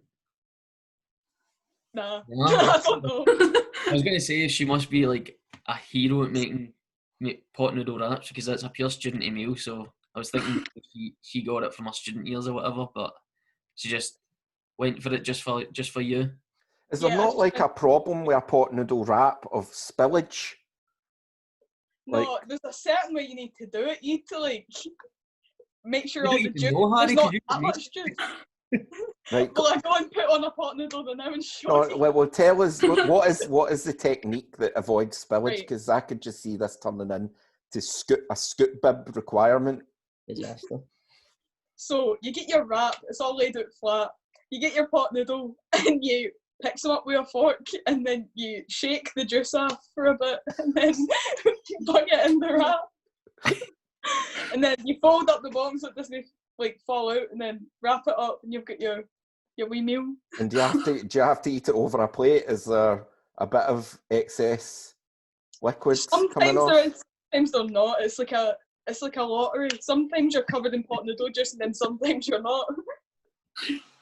Nah. I don't know. I was going to say she must be like a hero at making pot noodle wraps because that's a pure student meal. So I was thinking if she got it from her student years or whatever, but she just went for it just for you. Is there not like a problem with a pot noodle wrap of spillage? No, there's a certain way you need to do it. You need to like make sure all the juice. There's not that much juice. Right. Well, I go and put on a pot noodle now and show you. Well, tell us what is the technique that avoids spillage? Because I could just see this turning into a scoop bib requirement. Disaster. So you get your wrap. It's all laid out flat. You get your pot noodle and you pick some up with a fork and then you shake the juice off for a bit and then you bung it in the wrap. And then you fold up the bottom so it doesn't like fall out and then wrap it up and you've got your wee meal. And do you have to eat it over a plate? Is there a bit of excess liquid coming off? Sometimes they're not. It's like a lottery. Sometimes you're covered in pot noodle juice and then sometimes you're not.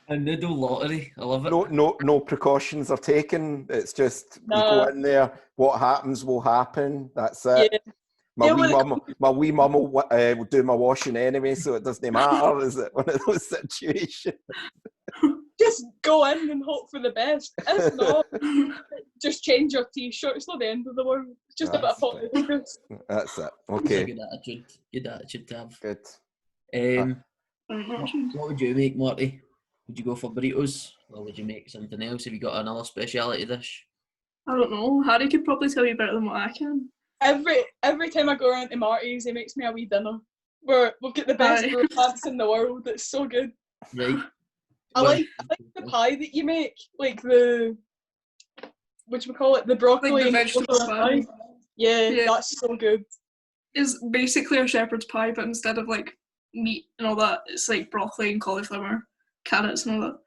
A noodle lottery. I love it. No precautions are taken. It's just you go in there. What happens will happen. That's it. Yeah. My wee mum will do my washing anyway, so it doesn't matter. Is it one of those situations? Just go in and hope for the best. If not, just change your t-shirt. It's not the end of the world. It's just a bit of pot noodle. That's it. Okay. Good attitude to have. Good. What would you make, Marty? Would you go for burritos, or would you make something else? Have you got another speciality dish? I don't know. Harry could probably tell you better than what I can. Every time I go around to Marty's, he makes me a wee dinner. We've got the best romance in the world. It's so good. Right. I like the pie that you make, like the the broccoli, like the vegetable pie. Yeah, that's so good. It's basically a shepherd's pie, but instead of like meat and all that, it's like broccoli and cauliflower carrots and all that.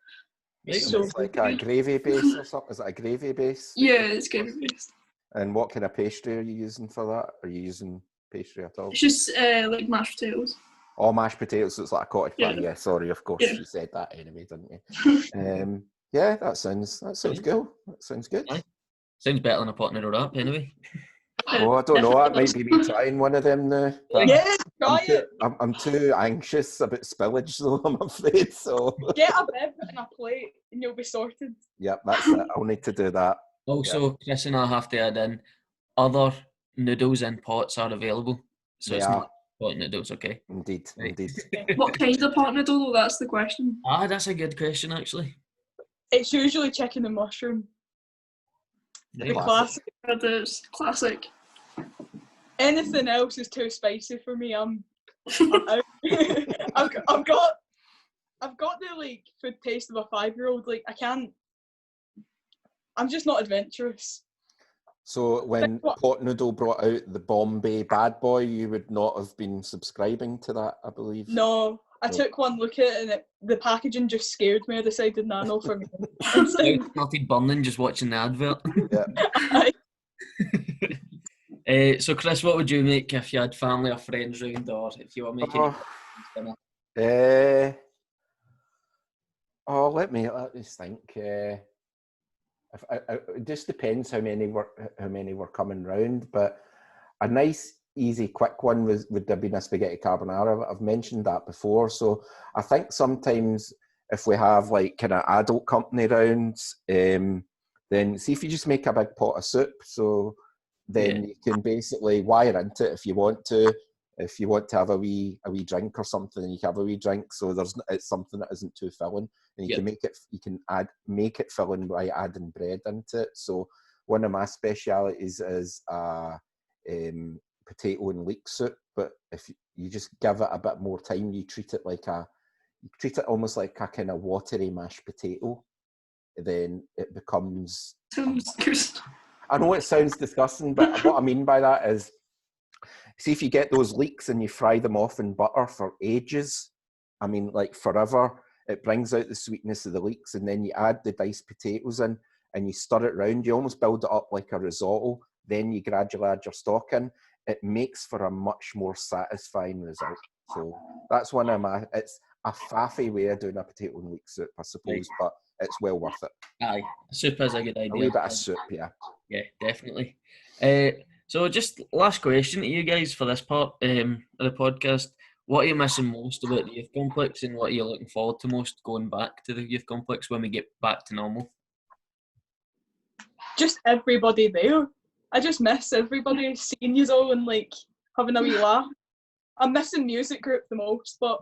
Right. So It's like a gravy base or something. Is it a gravy base? Yeah, it's gravy based. And what kind of pastry are you using for that? Are you using pastry at all? It's just like mashed potatoes. Oh, mashed potatoes. So it's like a cottage pie. Yeah. Yeah, sorry, of course Yeah. you said that anyway, didn't you? Yeah, that sounds good. That sounds good. Aye. Sounds better than a pot noodle wrap, anyway. Oh, I don't know. That might be me trying one of them now. yeah, try it. I'm too anxious about spillage, though, I'm afraid. So Get a bib and a plate, and you'll be sorted. yep, that's it. I'll need to do that. Also, Chris and I have to add in, other noodles in pots are available. So They it's are. not pot noodles, okay? Indeed, Right. indeed. What kind of pot noodle though? That's the question. That's a good question, actually. It's usually chicken and mushroom. The Right. classic. It's classic. Anything else is too spicy for me. I'm out. I've got the like food taste of a 5-year-old. Like I can't. I'm just not adventurous. So when Pot Noodle brought out the Bombay Bad Boy, you would not have been subscribing to that, I believe. No, I took one look at it and the packaging just scared me. I decided, nah, no for me. Started burning just watching the advert. Yeah. So, Chris, what would you make if you had family or friends round, or if you were making dinner? Let me think. It just depends how many were coming round, but a nice, easy, quick one would have been a spaghetti carbonara. I've mentioned that before, so I think sometimes if we have like kind of adult company rounds, then see if you just make a big pot of soup. So then you can basically wire into it if you want to. If you want to have a wee drink or something, you can have a wee drink. So it's something that isn't too filling, and you can make it filling by adding bread into it. So one of my specialities is potato and leek soup. But if you just give it a bit more time, you treat it almost like a kind of watery mashed potato. Then it becomes. Sounds good. I know it sounds disgusting, but what I mean by that is, see if you get those leeks and you fry them off in butter for ages, I mean like forever, it brings out the sweetness of the leeks, and then you add the diced potatoes in and you stir it round. You almost build it up like a risotto, then you gradually add your stock in. It makes for a much more satisfying result. So that's it's a faffy way of doing a potato and leek soup, I suppose, but it's well worth it. Aye, soup is a good idea. A wee bit of soup, yeah. Yeah, definitely. So just last question to you guys for this part of the podcast. What are you missing most about the youth complex, and what are you looking forward to most going back to the youth complex when we get back to normal? Just everybody there. I just miss everybody, seeing you all and like having a wee laugh. I'm missing music group the most, but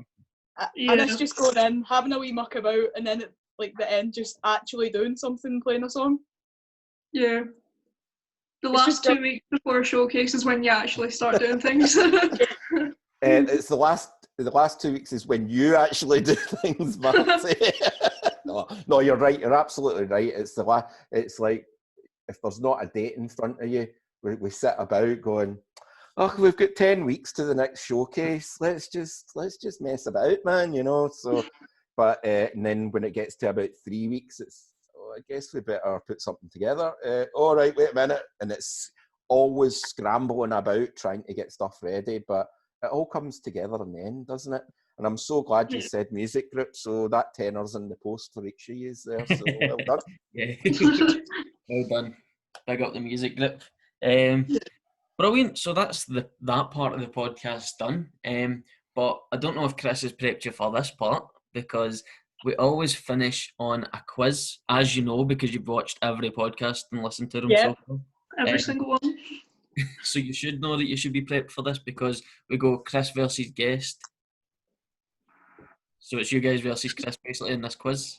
I miss just going in, having a wee muck about, and then at like the end just actually doing something, playing a song. Yeah. The last 2 weeks before showcase is when you actually start doing things. It's the last 2 weeks is when you actually do things, Marty. No, you're right. You're absolutely right. It's like if there's not a date in front of you, we sit about going, oh, we've got 10 weeks to the next showcase. Let's just mess about, man. So, but and then when it gets to about 3 weeks, it's, I guess we better put something together. All right, wait a minute. And it's always scrambling about trying to get stuff ready, but it all comes together in the end, doesn't it? And I'm so glad you said music group, so that tenor's in the post for each of you there, so well done. Yeah, well done. Big up the music group. Brilliant. So that's that part of the podcast done. But I don't know if Chris has prepped you for this part, because we always finish on a quiz, as you know, because you've watched every podcast and listened to them so far. Every single one. So you should know that you should be prepped for this, because we go Chris versus guest. So it's you guys versus Chris basically in this quiz.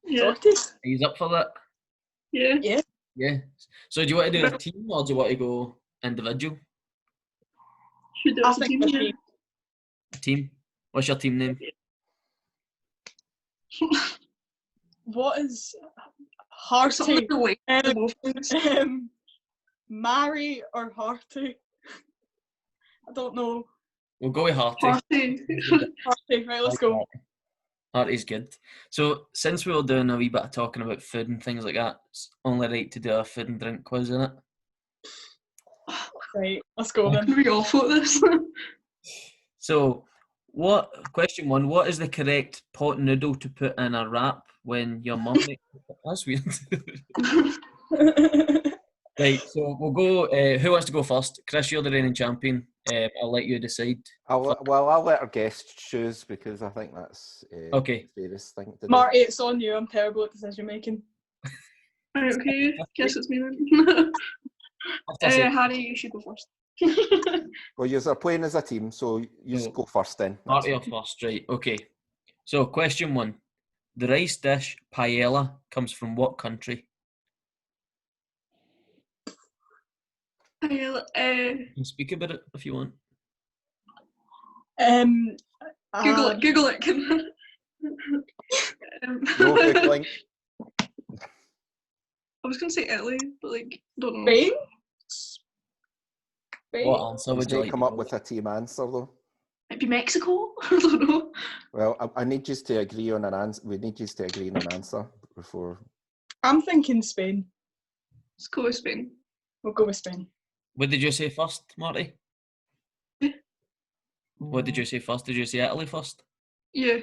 Yeah. Are you up for that? Yeah. Yeah. So do you want to do a team, or do you want to go individual? Should do a team. Yeah. Team. What's your team name? What is Hearty? Mary or Hearty? I don't know. We'll go with Hearty. Hearty, right, let's go. Marty's good. So, since we were doing a wee bit of talking about food and things like that, it's only right to do a food and drink quiz, isn't it? Right, let's go Can then. we awful at this? So, question one, what is the correct pot noodle to put in a wrap when your mum makes it? That's weird. Right, so we'll go, who wants to go first? Chris, you're the reigning champion. I'll let you decide. I'll let our guest choose because I think that's Okay. the fairest thing to do. Marty, it's on you. I'm terrible at decision making. Right, okay, guess it's me then. Harry, you should go first. Well, you're playing as a team, so you No. go first then. Marty or first, right, okay. So, question one. The rice dish paella comes from what country? Google You can speak about it if you want. Google it. No Googling. I was going to say Italy, but like, don't know. Spain? What answer would you like? Come up with a team answer though. Might be Mexico? I don't know. Well, I need you to agree on an answer. We need you to agree on an answer before. I'm thinking Spain. Let's go with Spain. We'll go with Spain. What did you say first, Marty? Yeah. What did you say first? Did you say Italy first? Yeah.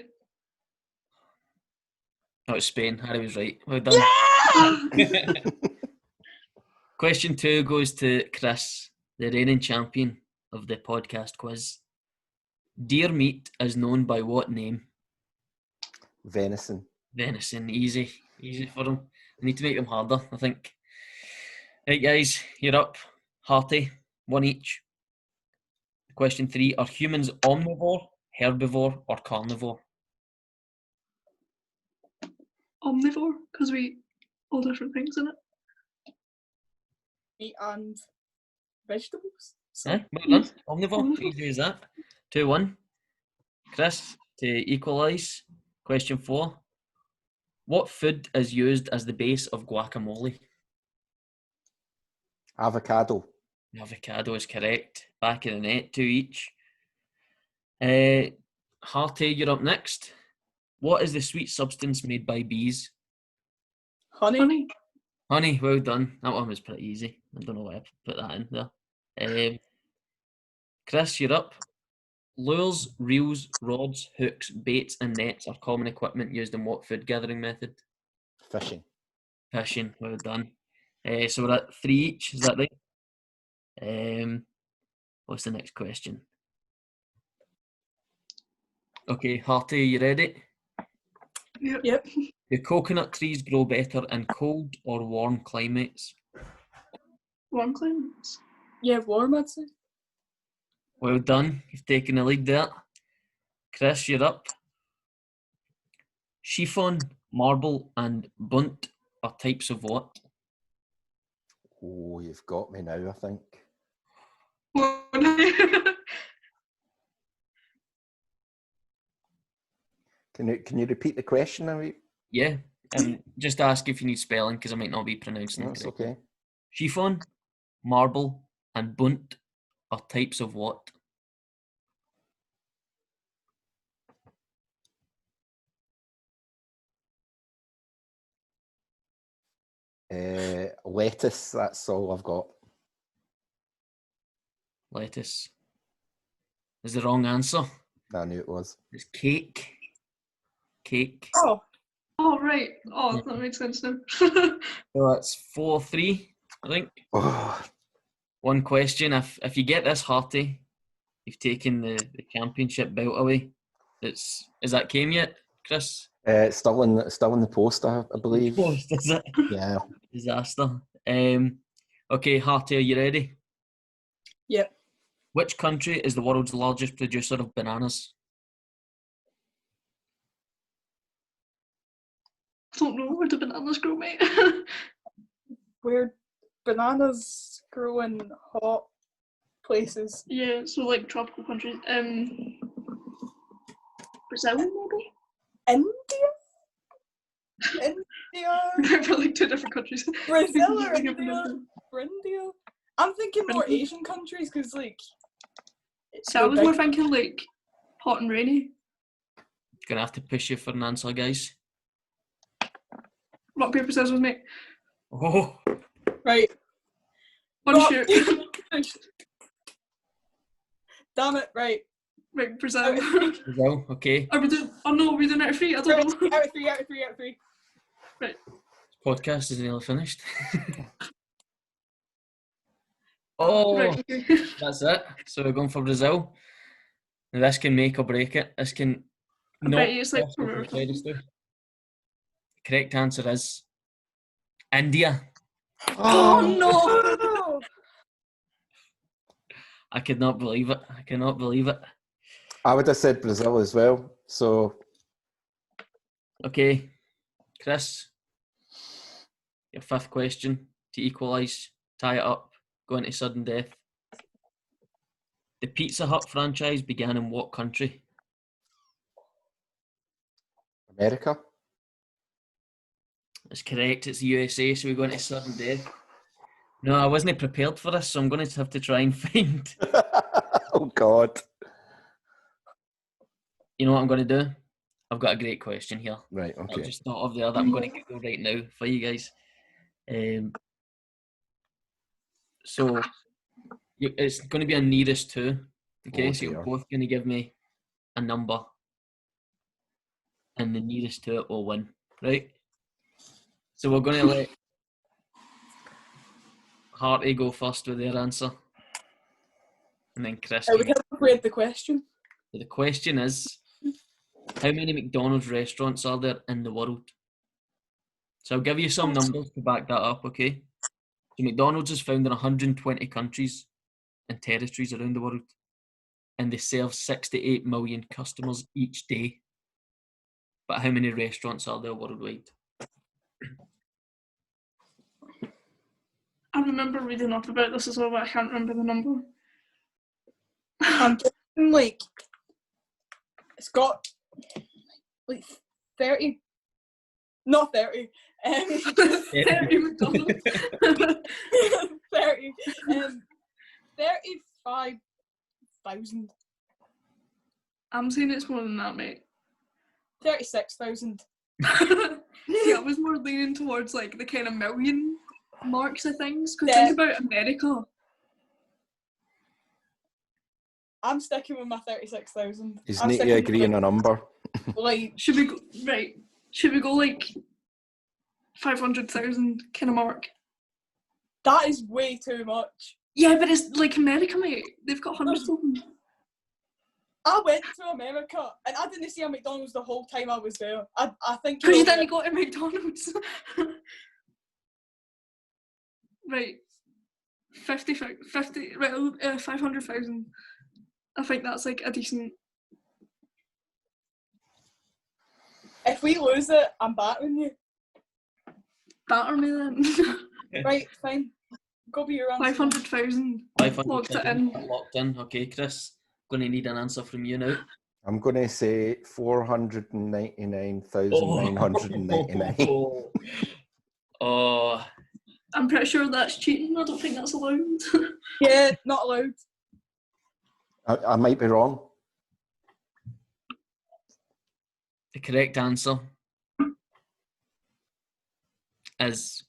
That was Spain. Harry was right. Well done. Yeah! Question 2 goes to Chris, the reigning champion of the podcast quiz. Deer meat is known by what name? Venison. Venison. Easy for them. I need to make them harder, I think. Right, guys, you're up. Hearty, one each. Question 3, are humans omnivore, herbivore, or carnivore? Omnivore, because we eat all different things in it. Meat and vegetables. So, Aye, well done. Omnivore, easy as that. 2-1. Chris, to equalise. Question 4. What food is used as the base of guacamole? Avocado. Avocado is correct. Back in the net, 2 each. Hearty, you're up next. What is the sweet substance made by bees? honey. Honey, well done. That one was pretty easy. I don't know why I put that in there. Chris, you're up. Lures, reels, rods, hooks, baits, and nets are common equipment used in what food gathering method? Fishing. Fishing, well done. So we're at 3 each, is that right? What's the next question? Okay, Hearty, you ready? Yep. Do coconut trees grow better in cold or warm climates? Warm climates. Yeah, warm, I'd say. Well done. You've taken the lead there. Chris, you're up. Chiffon, marble, and bunt are types of what? Oh, you've got me now, I think. Can you repeat the question? Yeah. Just ask if you need spelling because I might not be pronouncing it That's correctly. okay. Chiffon, marble, and bunt are types of what? Lettuce, that's all I've got. Lettuce is the wrong answer. I knew it was. It's cake. Cake. Oh, Oh, right. Oh, that makes sense now. So that's 4-3, I think. Oh, One question. If you get this, Hearty, you've taken the championship belt away. Is that came yet, Chris? it's still in the post, I believe. Post, is it? Yeah. Disaster. Okay, Hearty, are you ready? yep. Which country is the world's largest producer of bananas? I don't know where the bananas grow, mate. Where bananas grow in hot places. Yeah, so like tropical countries. Brazil, maybe? India? For like 2 different countries. Brazil or Like, India? For India? I'm thinking more Asian countries because, like, it's So I so was big. more thinking like hot and rainy. Gonna have to push you for an answer, guys. Rock, paper, scissors, mate. Oh, Right. One shoot. Damn it, right. Right, Brazil. Brazil, okay. Are we doing... Oh no, are we doing out of 3? I don't know. Out of three. Right. Podcast is nearly finished. Oh, Right, okay. that's it. So we're going for Brazil. Now this can make or break it. This can I not. bet you it's like possible for Peru. Teddy's to. Correct answer is India. Oh no! I could not believe it. I cannot believe it. I would have said Brazil as well. So Okay, Chris, your fifth question to equalise, tie it up, go into sudden death. The Pizza Hut franchise began in what country? America. That's correct. It's the USA, so we're going to sudden death. No, I wasn't prepared for this, so I'm going to have to try and find. Oh God. You know what I'm going to do? I've got a great question here. Right. I've Okay. just thought of the other. I'm going to Google right now for you guys. So it's going to be a nearest to. Okay, Oh, so you're dear. both going to give me a number, and the nearest to it will win, right? So we're going to let Harty go first with their answer, and then Chris. We can't read the question. So the question is, how many McDonald's restaurants are there in the world? So I'll give you some numbers to back that up, okay? So McDonald's is found in 120 countries and territories around the world, and they serve 68 million customers each day. But how many restaurants are there worldwide? I remember reading up about this as well, but I can't remember the number. I'm guessing like it's got like 30, not 30, 30 McDonald's. 30, 35,000, I'm saying it's more than that, mate. 36,000. See, I was more leaning towards like the kind of million marks of things. Because Yeah. think about America. I'm sticking with my 36,000. He's I'm need to sticking with, agree on a number. like Should we go, right? Should we go like 500,000 kind of mark? that is way too much. Yeah, but it's like America, mate. They've got hundreds of them. I went to America and I didn't see a McDonald's the whole time I was there. I think Because you you're didn't go to McDonald's. Right. 50, right, 500,000. I think that's like a decent... If we lose it, I'm battering you. Batter me then. Right, fine. Go be your answer. 500,000. 500,000 Locked it in. Locked in. Okay, Chris. Going to need an answer from you now. I'm going to say 499,999. Oh, I'm pretty sure that's cheating. I don't think that's allowed. Yeah, not allowed. I might be wrong. the correct answer is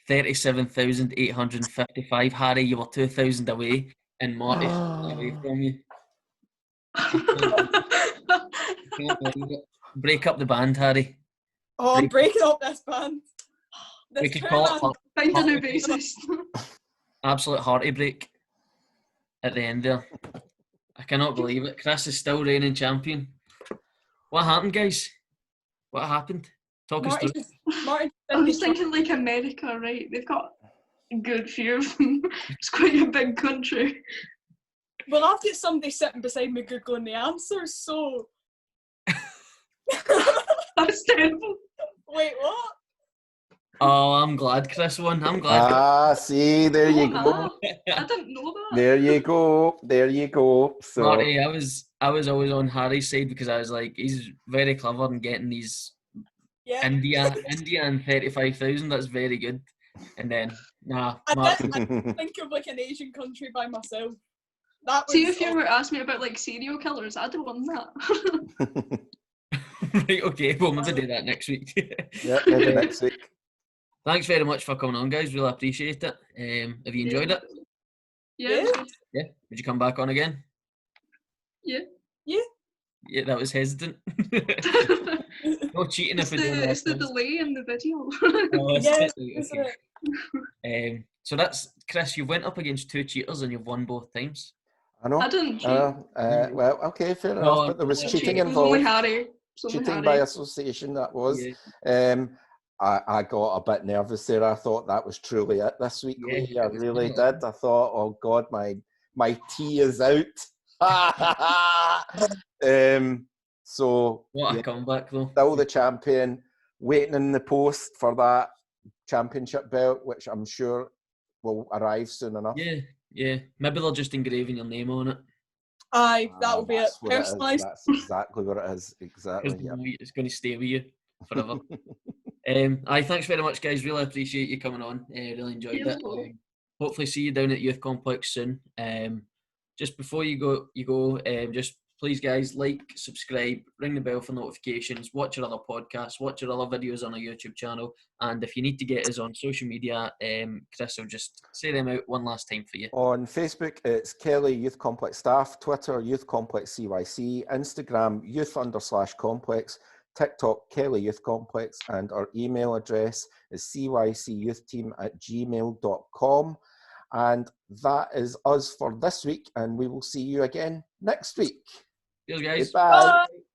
37,855. Harry, you were 2,000 away, and Marty away from you. Can't believe it. Break up the band, Harry. Oh, I'm breaking up this band. We This could two call man- it Find a new bassist. absolute hearty break at the end there. I cannot believe it. Chris is still reigning champion. What happened, guys? What happened? Talk us through. Marty, I was thinking like America, right? They've got a good few of them. It's quite a big country. well, I've got somebody sitting beside me googling the answers, so That's terrible. wait, what? Oh, I'm glad Chris won. I'm glad. Ah, see, there you Oh, go. man. I didn't know that. There you go. There you go. So Marty, I was always on Harry's side because I was like, he's very clever in getting these Yeah. India and 35,000. That's very good. And then, nah, I Marty, didn't think of like an Asian country by myself. That was See, if you were asking me about like serial killers, I'd have won that. Right, okay, we'll maybe do that next week. Yeah, maybe next week. Thanks very much for coming on, guys. Really appreciate it. Have you enjoyed it? Yeah. Yeah. It was good. Yeah. Would you come back on again? Yeah. Yeah, that was hesitant. No cheating if we don't It's the have delay in the video. Oh, that's Yes, it. isn't Okay. it? So that's Chris. You went up against two cheaters and you've won both times. I know. I didn't cheat. Well, okay, fair No, enough. But there was no, cheating It was only involved. Harry. It was only Cheating by Harry. association, that was. Yeah. I got a bit nervous there. I thought that was truly it this week, Yeah, Lee. I it was really definitely. did. I thought, oh God, my tea is out. So What a yeah, comeback, though. still the champion, waiting in the post for that championship belt, which I'm sure will arrive soon enough. Yeah. Maybe they're just engraving your name on it. Aye, that will be it. That's what it is. Personalised. That's exactly what it is. Exactly. Because Yeah. it's going to stay with you forever. Aye, thanks very much, guys. Really appreciate you coming on. Really enjoyed Yeah, it. no problem. Hopefully, see you down at Youth Complex soon. Just before you go. Just please, guys, like, subscribe, ring the bell for notifications, watch our other podcasts, watch our other videos on our YouTube channel, and if you need to get us on social media, Chris will just say them out one last time for you. On Facebook, it's Kelly Youth Complex Staff, Twitter, Youth Complex CYC, Instagram, youth_complex, TikTok, Kelly Youth Complex, and our email address is cycyouth@gmail.com. And that is us for this week, and we will see you again next week. Cheers, guys. Goodbye. Bye.